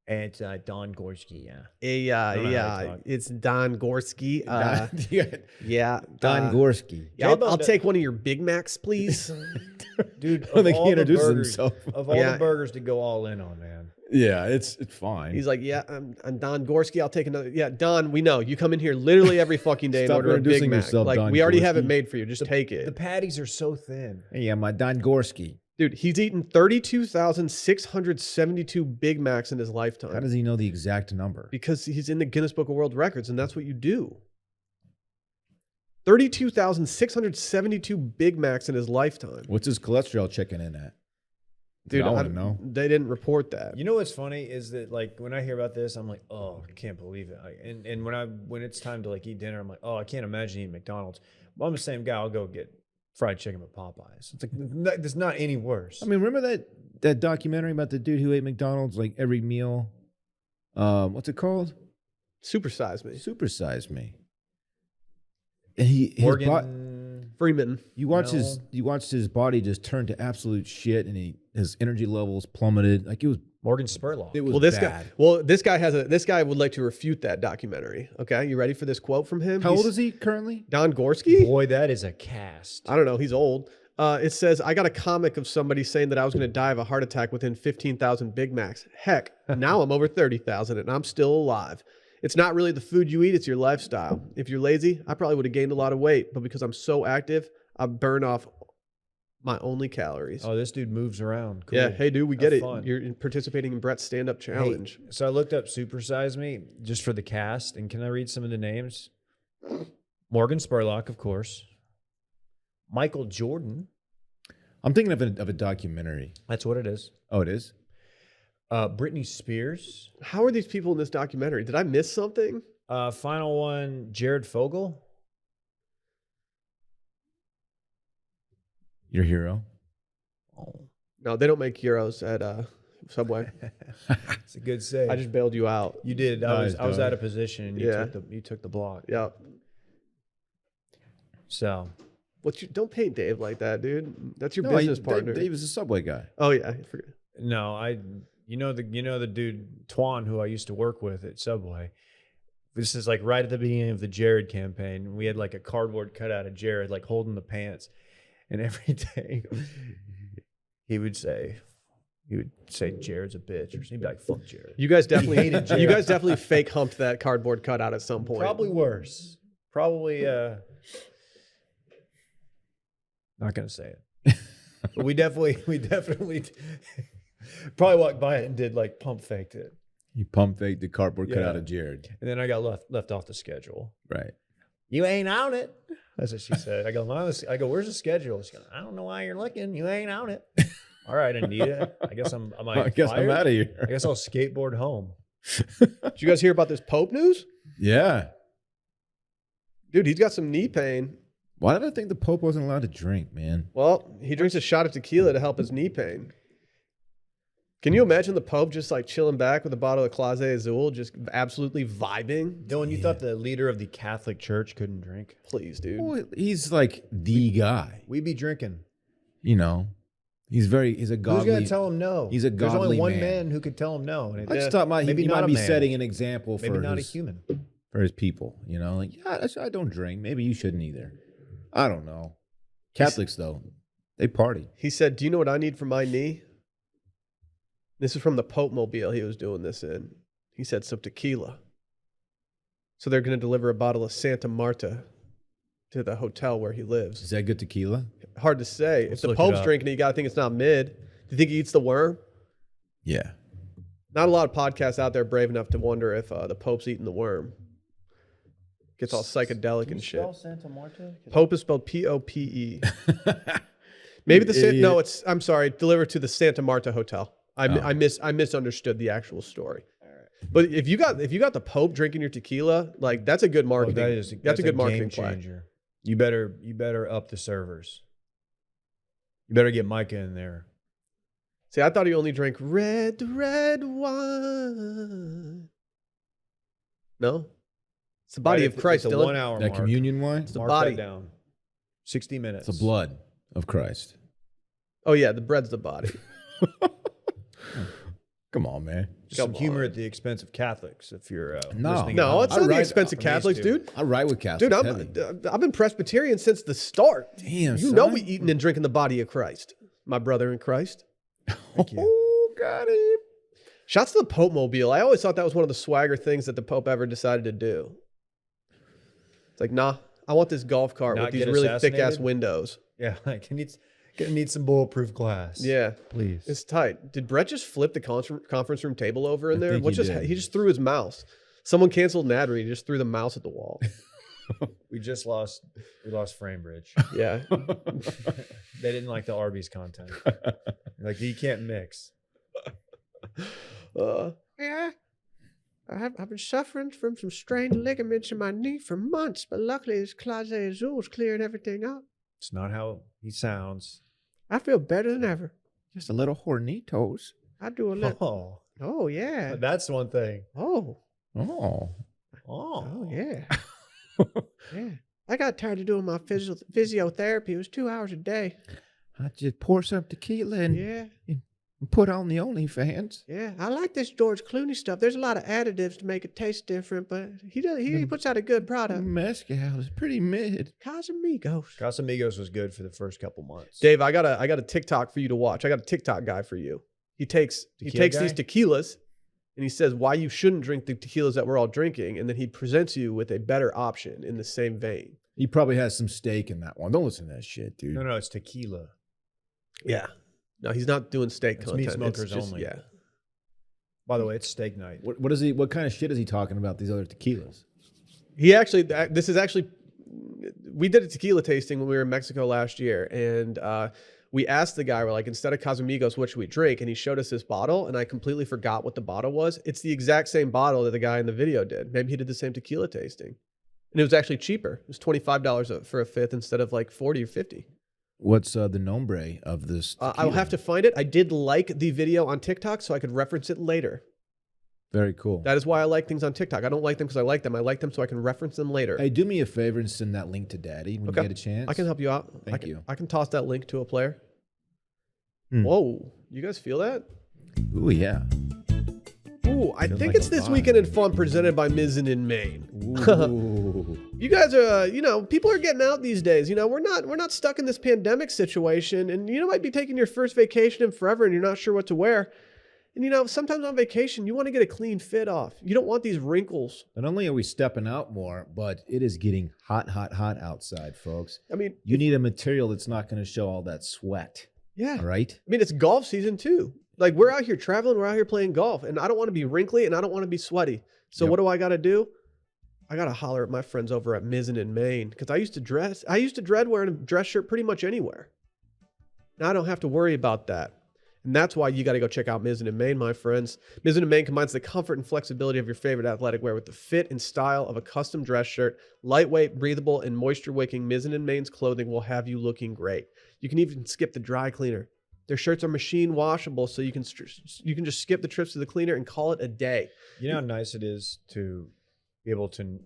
And it's Don Gorski, yeah.
It's Don Gorski. Yeah.
Don Gorski.
Yeah, I'll take one of your Big Macs, please.
Dude,
I don't think he introduces
burgers,
himself.
Of all the burgers to go all in on, man.
Yeah, it's fine.
He's like, yeah, I'm Don Gorski. I'll take another. Yeah, Don, we know. You come in here literally every fucking day and
Stop
order a Big
introducing
Mac.
yourself,
Like,
Don
we already
Gorski.
have it made for you. Just take
The
it.
patties are so thin.
Hey, yeah, my Don Gorski.
Dude, he's eaten 32,672 Big Macs in his lifetime.
How does he know the exact number?
Because he's in the Guinness Book of World Records, and that's what you do. 32,672 Big Macs in his lifetime.
What's his cholesterol checking in at?
Dude,
I want to know.
They didn't report that.
You know what's funny is that like when I hear about this, I'm like, oh, I can't believe it. And when it's time to like eat dinner, I'm like, oh, I can't imagine eating McDonald's. Well, I'm the same guy. I'll go get fried chicken at Popeyes. It's like there's not any worse.
I mean, remember that documentary about the dude who ate McDonald's like every meal? What's it called?
Supersize Me.
Supersize Me. And
Morgan
Freeman.
you watched his body just turn to absolute shit, and his energy levels plummeted. Like it was
Morgan Spurlock.
It was
Well, this
bad.
guy would like to refute that documentary. Okay, you ready for this quote from him?
How old is he currently?
Don Gorski?
Boy, that is a cast.
I don't know. He's old. It says, I got a comic of somebody saying that I was going to die of a heart attack within 15,000 Big Macs. Heck, now I'm over 30,000 and I'm still alive. It's not really the food you eat, it's your lifestyle. If you're lazy, I probably would have gained a lot of weight, but because I'm so active, I burn off my only calories.
Oh, this dude moves around. Cool.
Yeah, hey, dude, we
Have
get it.
fun.
You're participating in Brett's stand-up challenge.
Hey, so I looked up Supersize Me just for the cast, and can I read some of the names? Morgan Spurlock, of course. Michael Jordan.
I'm thinking of a documentary.
That's what it is.
Oh, it is?
Britney Spears.
How are these people in this documentary? Did I miss something?
Final one, Jared Fogle.
Your hero?
No, they don't make gyros at Subway.
It's a good save.
I just bailed you out.
You did.
Nice,
I was
dog.
out of position, and you took the block.
Yep.
So
Don't paint Dave like that, dude. That's your
No,
business partner.
Dave is a Subway guy.
Oh yeah, I forget.
no, you know the dude Twan who I used to work with at Subway. This is like right at the beginning of the Jared campaign. We had like a cardboard cutout of Jared like holding the pants, and every day he would say Jared's a bitch, or he'd be like, "Fuck Jared."
You guys definitely
hated Jared.
you guys definitely fake humped that cardboard cutout at some point.
Probably worse. Probably not gonna say it. But we definitely probably walked by it and did like pump faked it.
You pump fake the cardboard
Yeah.
cutout of Jared.
And then I got left off the schedule.
Right.
You ain't on it. That's what she said. I go, where's the schedule? She goes, I don't know why you're looking. You ain't on it. All right, Anita. I guess I'm
I'm out of
I
here.
guess I'll skateboard home.
Did you guys hear about this Pope news?
Yeah.
Dude, he's got some knee pain.
Why did I think the Pope wasn't allowed to drink, man?
Well, he drinks a shot of tequila to help his knee pain. Can you imagine the Pope just like chilling back with a bottle of Clase Azul, just absolutely vibing?
Dylan, you thought the leader of the Catholic Church couldn't drink?
Please, dude.
Well, he's like the guy.
We be drinking.
You know, he's a godly.
Who's gonna tell him no?
He's a
There's only
godly
one
man.
man who could tell him no. And
I just thought
maybe
he
not
might
a
be
man.
setting an example
Maybe
for
not a
his,
human.
for his people. You know, like I don't drink. Maybe you shouldn't either. I don't know. Catholics though, they party.
He said, "Do you know what I need for my knee?" This is from the Pope Mobile he was doing this in. He said some tequila. So they're going to deliver a bottle of Santa Marta to the hotel where he lives.
Is that good tequila?
Hard to say.
Let's
if the
look it
Pope's
up.
drinking it, you got to think it's not mid. Do you think he eats the worm?
Yeah.
Not a lot of podcasts out there brave enough to wonder if the Pope's eating the worm. Gets all psychedelic and shit.
Santa Marta?
Pope is spelled P-O-P-E. Maybe
You
I'm sorry, delivered to the Santa Marta Hotel. I
Oh.
misunderstood the actual story. But if you got the Pope drinking your tequila, like that's a good marketing. That's a good marketing
game
play.
changer. You better up the servers. You better get Micah in there.
See, I thought he only drank red wine. No? It's the body of Christ,
It's a
Dylan.
1 hour
That
mark.
communion wine?
It's the
Mark
body.
that down. 60 minutes.
It's the blood of Christ.
Oh, yeah, the bread's the body.
Come on, man.
Just some
Come
humor
on.
at the expense of Catholics. If you're
No.
listening
No,
at home.
it's not the
ride-
expense of
I'm
Catholics,
used to
dude.
I ride with Catholics.
Dude,
heavy.
I've been Presbyterian since the start.
Damn,
You know
son.
we eating and drinking the body of Christ. My brother in Christ.
Thank you.
Oh, got it.
Shouts to the Pope Mobile. I always thought that was one of the swagger things that the Pope ever decided to do. It's like, nah, I want this golf cart
Not
with these
get
really thick ass
assassinated?
windows.
Yeah, like gonna need some bulletproof glass.
Yeah,
Please.
it's tight. Did Brett just flip the conference room table over in
I
there?
think
What
he
just
did.
he just threw his mouse. Someone canceled an ad read. He just threw the mouse at the wall.
We lost Framebridge.
Yeah.
They didn't like the Arby's content. Like, you can't mix.
Yeah. I've been suffering from some strained ligaments in my knee for months, but luckily this Clase Azul's clearing everything up.
It's not how he sounds.
I feel better than ever.
Just a little hornitos.
I do a little.
Oh,
Oh yeah.
that's one thing.
Oh.
Oh.
Oh yeah. Yeah. I got tired of doing my physiotherapy. It was 2 hours a day.
I just pour some tequila and
Yeah.
put on the OnlyFans.
Yeah. I like this George Clooney stuff. There's a lot of additives to make it taste different, but he puts out a good product.
Mezcal is pretty mid.
Casamigos.
Casamigos was good for the first couple months.
Dave, I got a TikTok for you to watch. I got a TikTok guy for you. He takes
Tequila
these
guy?
tequilas and he says why you shouldn't drink the tequilas that we're all drinking, and then he presents you with a better option in the same vein.
He probably has some steak in that one. Don't listen to that shit, dude.
No, it's tequila.
Yeah. No, he's not doing steak
It's
content.
meat smokers
just,
only.
Yeah.
By the way, it's steak night.
What is he? What kind of shit is he talking about? These other tequilas?
He actually, this is actually, we did a tequila tasting when we were in Mexico last year, and we asked the guy, we're like, instead of Casamigos, what should we drink? And he showed us this bottle, and I completely forgot what the bottle was. It's the exact same bottle that the guy in the video did. Maybe he did the same tequila tasting. And it was actually cheaper. It was $25 for a fifth instead of like 40 or 50.
What's the nombre of this?
I'll have to find it. I did like the video on TikTok, so I could reference it later.
Very cool.
That is why I like things on TikTok. I don't like them because I like them. I like them so I can reference them later.
Hey, do me a favor and send that link to Daddy when
Okay.
you get a chance.
I can help you out.
Thank you.
I can toss that link to a player.
Hmm.
Whoa. You guys feel that?
Ooh, yeah.
Ooh, I
Feels
think
like
it's
a
this
vibe.
weekend in fun presented by Mizzen in Maine.
Ooh.
You guys are, people are getting out these days. We're not stuck in this pandemic situation, and you might be taking your first vacation in forever, and you're not sure what to wear. And sometimes on vacation, you want to get a clean fit off. You don't want these wrinkles.
Not only are we stepping out more, but it is getting hot, hot, hot outside, folks.
I mean,
You need a material that's not going to show all that sweat.
yeah.
All right.
I mean, it's golf season too. Like, we're out here traveling, we're out here playing golf, and I don't want to be wrinkly and I don't want to be sweaty. So
Yep.
what do I got to do? I got to holler at my friends over at Mizzen in Maine, because I used to dread wearing a dress shirt pretty much anywhere. Now I don't have to worry about that. And that's why you got to go check out Mizzen in Maine, my friends. Mizzen in Maine combines the comfort and flexibility of your favorite athletic wear with the fit and style of a custom dress shirt. Lightweight, breathable, and moisture-wicking, Mizzen in Maine's clothing will have you looking great. You can even skip the dry cleaner. Their shirts are machine washable, so you can just skip the trips to the cleaner and call it a day.
You know how nice it is to be able to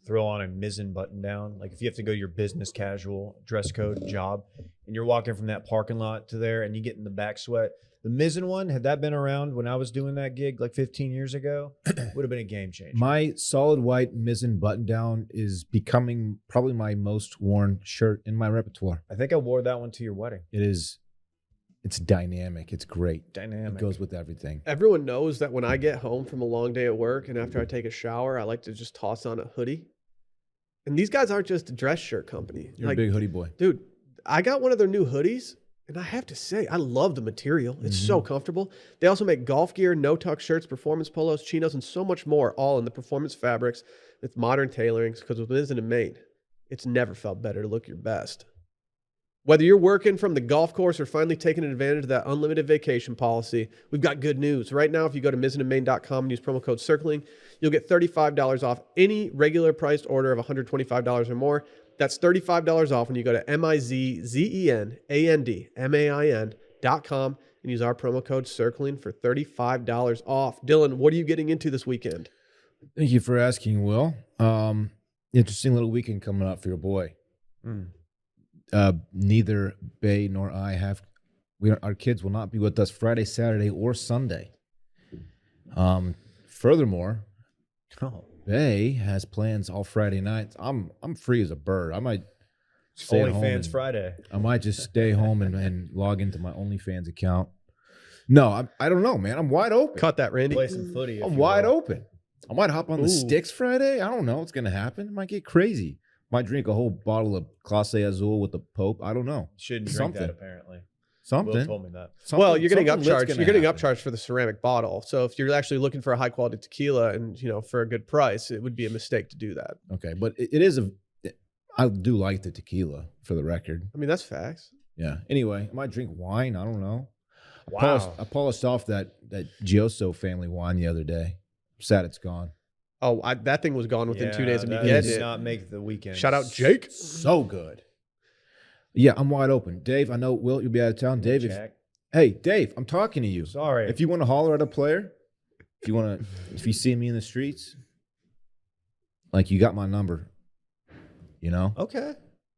throw on a mizzen button down? Like, if you have to go to your business casual dress code job and you're walking from that parking lot to there and you get in the back sweat. The mizzen one, had that been around when I was doing that gig like 15 years ago, would have been a game changer.
My solid white mizzen button down is becoming probably my most worn shirt in my repertoire.
I think I wore that one to your wedding.
It's dynamic. It's great.
Dynamic.
It goes with everything.
Everyone knows that when I get home from a long day at work and after I take a shower, I like to just toss on a hoodie. And these guys aren't just a dress shirt company.
You're a big hoodie boy.
Dude, I got one of their new hoodies, and I have to say, I love the material. It's so comfortable. They also make golf gear, no-tuck shirts, performance polos, chinos, and so much more, all in the performance fabrics with modern tailorings, because with Mizzen in Maine, it's never felt better to look your best. Whether you're working from the golf course or finally taking advantage of that unlimited vacation policy, we've got good news. Right now, if you go to mizzenandmaine.com and use promo code CIRCLING, you'll get $35 off any regular priced order of $125 or more. That's $35 off when you go to MIZZENANDMAIN.com and use our promo code circling for $35 off. Dylan, what are you getting into this weekend?
Thank you for asking, Will. Interesting little weekend coming up for your boy. Neither Bay nor I have. Our kids will not be with us Friday, Saturday, or Sunday. Furthermore, Bay has plans all Friday nights. I'm free as a bird. I might stay at home.
OnlyFans Friday.
I might just stay home and log into my OnlyFans account. No, I don't know, man. I'm wide open.
Cut that, Randy.
Play some footy.
I'm wide open. I might hop on the sticks Friday. I don't know what's gonna happen. It might get crazy. Might drink a whole bottle of Clase Azul with the Pope. I don't know.
Shouldn't drink that apparently.
Something.
Will told me that.
Well, you're getting upcharged. You're getting upcharged for the ceramic bottle. So if you're actually looking for a high quality tequila and for a good price, it would be a mistake to do that.
Okay, but it is I do like the tequila, for the record.
I mean, that's facts.
Yeah. Anyway, I might drink wine. I don't know.
Wow.
I polished off that Giosso family wine the other day. I'm sad it's gone.
Oh, that thing was gone within 2 days of me
that
getting
did
it.
not make the weekend.
Shout out Jake.
So good. Yeah, I'm wide open. Dave, I know, Will, you'll be out of town. Dave, Dave, I'm talking to you.
Sorry.
If you want to holler at a player, if you see me in the streets, like, you got my number,
Okay.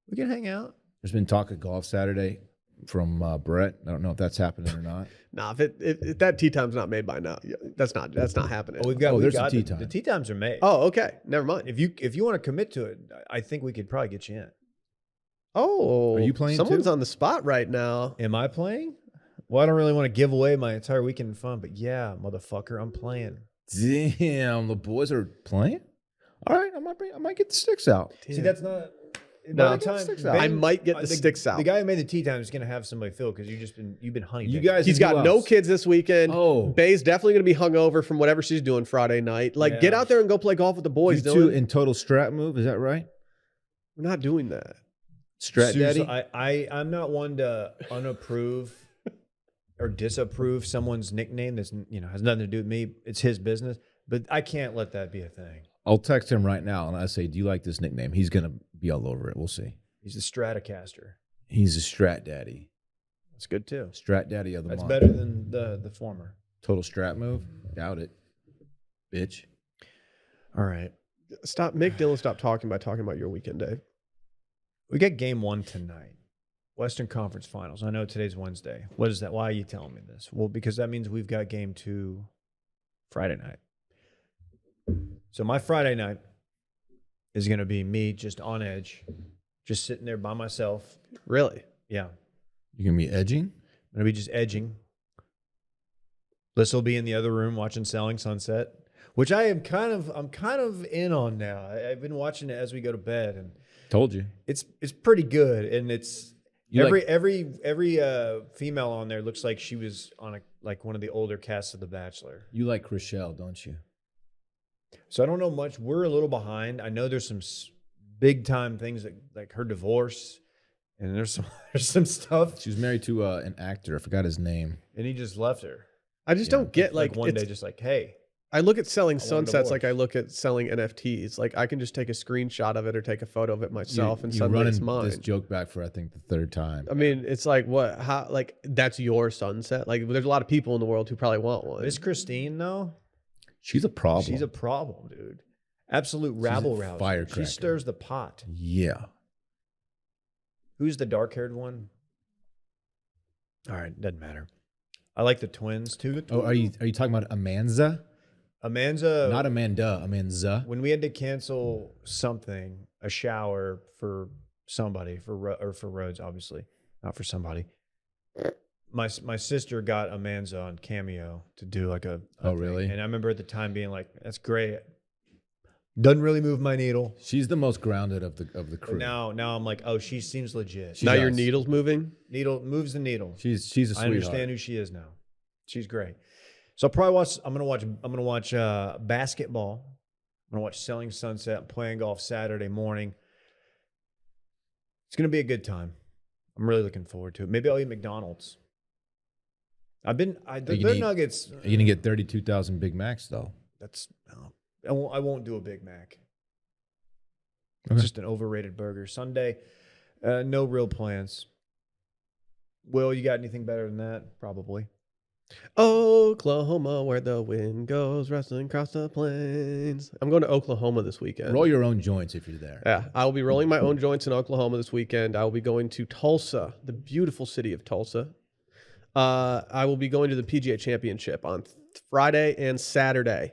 We can hang out.
There's been talk of golf Saturday from Brett. I don't know if that's happening or not.
Nah, if that tee time's not made by now, that's not happening.
Oh, we've
there's
got
a tee
the
time.
tee times are made.
Oh, okay. Never mind.
If you want to commit to it, I think we could probably get you in.
Oh,
are you playing
Someone's
too?
on the spot right now.
Am I playing? Well, I don't really want to give away my entire weekend of fun, but yeah, motherfucker, I'm playing.
Damn, the boys are playing? All right, I might get the sticks out.
See, that's not.
No,
by the time
I might get the sticks out.
The guy who made the tee time is going to have somebody fill because you've been honey.
You guys,
He's got no kids this weekend.
Oh,
Bay's definitely going to be hungover from whatever she's doing Friday night. Like, get out there and go play golf with the boys.
you two in total strat move. Is that right?
We're not doing that.
Strat daddy.
I'm not one to unapprove or disapprove someone's nickname that's has nothing to do with me. It's his business, but I can't let that be a thing.
I'll text him right now and I say, "Do you like this nickname?" He's gonna be all over it. We'll see.
He's the Stratocaster.
He's a strat daddy.
That's good too.
Strat daddy of the
That's
month.
better than the former.
Total strat move. Doubt it, bitch.
All right.
Make Dylan stop talking by talking about your weekend, Dave.
We got game 1 tonight. Western Conference Finals. I know today's Wednesday. What is that? Why are you telling me this? Well, because that means we've got game 2 Friday night. So my Friday night is going to be me just on edge, just sitting there by myself.
Really?
Yeah.
You're gonna be edging.
I'm going to be just edging. Liz will be in the other room watching Selling Sunset, which I'm kind of in on now. I've been watching it as we go to bed, and
Told you.
it's pretty good. And it's
You
every female on there looks like she was on one of the older casts of The Bachelor.
You like Chriselle, don't you?
So I don't know much. We're a little behind. I know there's some big time things like her divorce, and there's some stuff.
She was married to an actor. I forgot his name.
And he just left her.
I just don't get
like one day, just like, hey.
I look at selling
want a
sunsets like I
divorce.
look at selling NFTs. Like, I can just take a screenshot of it or take a photo of it myself, and
You're
suddenly
running
it's mine.
this joke back for I think the third time.
I mean, it's like, what? How? Like, that's your sunset? Like, there's a lot of people in the world who probably want one.
Miss Christine, though,
She's a problem.
she's a problem, dude. Absolute rabble rouser.
firecracker.
She stirs the pot.
Yeah.
Who's the dark haired one? All right, doesn't matter. I like the twins too.
Oh, are you talking about Amanza?
Amanda?
Not Amanda. Amanza.
When we had to cancel something, a shower for somebody, for Rhodes, obviously, not for somebody. My sister got Amanza on Cameo to do like a
Oh,
thing.
really?
And I remember at the time being like, "That's great. Doesn't really move my needle."
She's the most grounded of the crew.
But now I'm like, oh, she seems legit.
Now your
does.
needle's moving.
Needle moves the needle.
She's a sweetheart.
I understand who she is now. She's great. So I'll probably watch. I'm gonna watch basketball. I'm gonna watch Selling Sunset. I'm playing golf Saturday morning. It's gonna be a good time. I'm really looking forward to it. Maybe I'll eat McDonald's. Their nuggets.
Are you gonna get 32,000 Big Macs though?
That's no. I won't do a Big Mac.
Okay.
It's just an overrated burger. Sunday, no real plans. Will, you got anything better than that? Probably.
Oklahoma, where the wind goes, rustling across the plains. I'm going to Oklahoma this weekend.
Roll your own joints if you're there.
Yeah, I will be rolling my own joints in Oklahoma this weekend. I will be going to Tulsa, the beautiful city of Tulsa. I will be going to the PGA Championship on Friday and Saturday.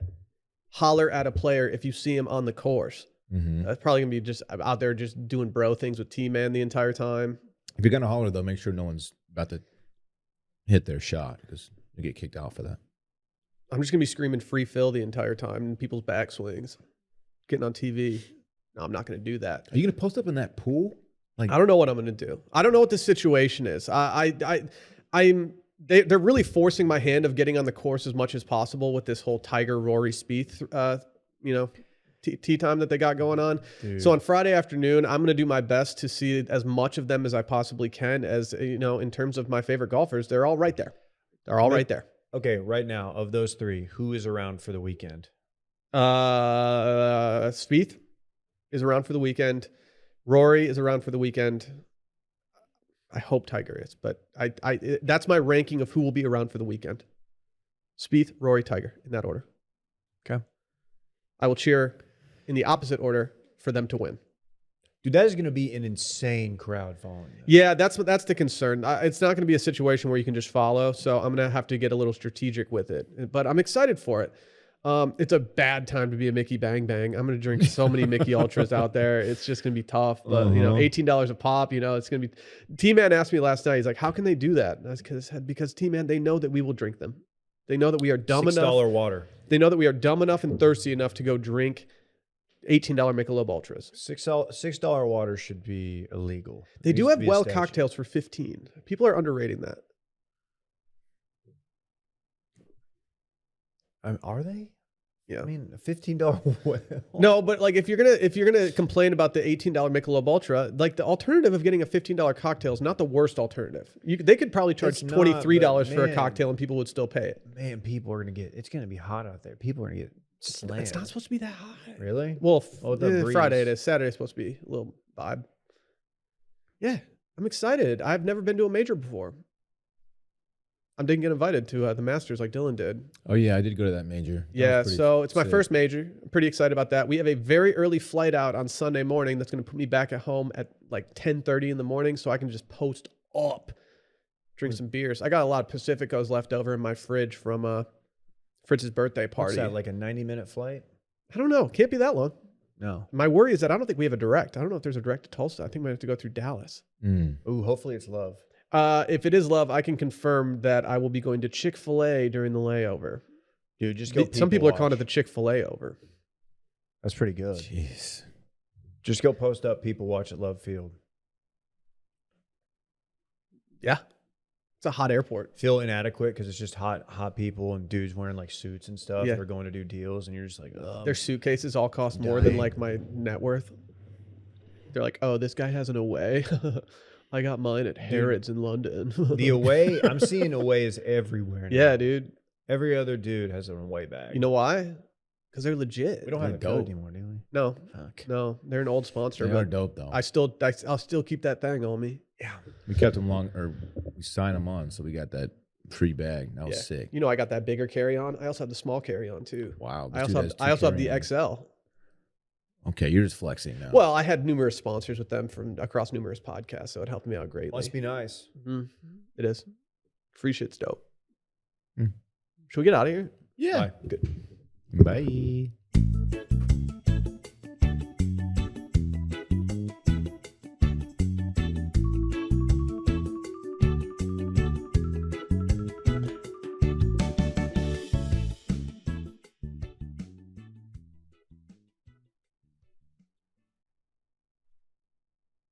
Holler at a player if you see him on the course.
Mm-hmm.
That's probably going to be just out there just doing bro things with T-Man the entire time.
If you're going to holler, though, make sure no one's about to hit their shot because you get kicked out for that.
I'm just going to be screaming free Phil the entire time in people's backswings. Getting on TV. No, I'm not going to do that.
Are you going to post up in that pool? Like,
I don't know what I'm going to do. I don't know what the situation is. They're really forcing my hand of getting on the course as much as possible with this whole Tiger Rory Spieth, tee time that they got going on.
Dude.
So on Friday afternoon, I'm going to do my best to see as much of them as I possibly can. As in terms of my favorite golfers, they're all right there. They're all right there.
Okay, right now, of those three, who is around for the weekend?
Spieth is around for the weekend. Rory is around for the weekend. I hope Tiger is, but that's my ranking of who will be around for the weekend. Spieth, Rory, Tiger, in that order.
Okay.
I will cheer in the opposite order for them to win.
Dude, that is going to be an insane crowd following you.
Yeah, that's the concern. It's not going to be a situation where you can just follow, so I'm going to have to get a little strategic with it. But I'm excited for it. It's a bad time to be a Mickey Bang Bang. I'm going to drink so many Mickey Ultras out there. It's just going to be tough. But, $18 a pop, it's going to be... T-Man asked me last night, he's like, how can they do that? And I said, because T-Man, they know that we will drink them. They know that we are dumb enough.
$6 water.
They know that we are dumb enough and thirsty enough to go drink $18 Michelob Ultras.
$6 water should be illegal.
They do have well
statute.
cocktails for $15. People are underrating that.
Are they?
Yeah.
I mean, a $15 well.
No, but like if you're gonna complain about the $18 Michelob Ultra, like the alternative of getting a $15 cocktail is not the worst alternative. They could probably charge $23 for a cocktail and people would still pay it.
Man, it's gonna be hot out there. People are gonna get slammed.
It's not supposed to be that hot.
Really?
Well,
the breeze.
Friday it is. Saturday is supposed to be a little vibe. Yeah, I'm excited. I've never been to a major before. I didn't get invited to the Masters like Dylan did.
Oh, yeah, I did go to that major.
Yeah, so it's my first major. I'm pretty excited about that. We have a very early flight out on Sunday morning that's going to put me back at home at like 10:30 in the morning so I can just post up, drink some beers. I got a lot of Pacificos left over in my fridge from Fritz's birthday party.
What's that, like a 90-minute flight?
I don't know. Can't be that long.
No.
My worry is that I don't think we have a direct. I don't know if there's a direct to Tulsa. I think we have to go through Dallas.
Ooh, hopefully it's love.
If it is love, I can confirm that I will be going to Chick-fil-A during the layover.
Dude, just go.
Some people are calling it the Chick-fil-A over.
That's pretty good.
Jeez.
Just go post up people watch at Love Field.
Yeah. It's a hot airport.
Feel inadequate because it's just hot people and dudes wearing like suits and stuff.
Yeah.
They're going to do deals and you're just like,
Their suitcases all cost more than like my net worth. They're like, oh, this guy has an away. I got mine at Harrods in London.
The away, I'm seeing aways everywhere now.
Yeah, dude.
Every other dude has an away bag.
You know why? Because they're legit.
We don't have a code anymore, do we?
No.
Fuck.
No, they're an old sponsor.
They are dope, though.
I'll still keep that thing on me.
Yeah.
We kept them we signed them on, so we got that free bag. That was sick.
I got that bigger carry-on. I also have the small carry-on, too.
Wow.
I also have the XL.
Okay, you're just flexing now.
Well, I had numerous sponsors with them from across numerous podcasts, so it helped me out greatly.
Must be nice.
Mm-hmm. It is. Free shit's dope.
Mm.
Should we get out of here?
Yeah.
Bye.
Good.
Bye.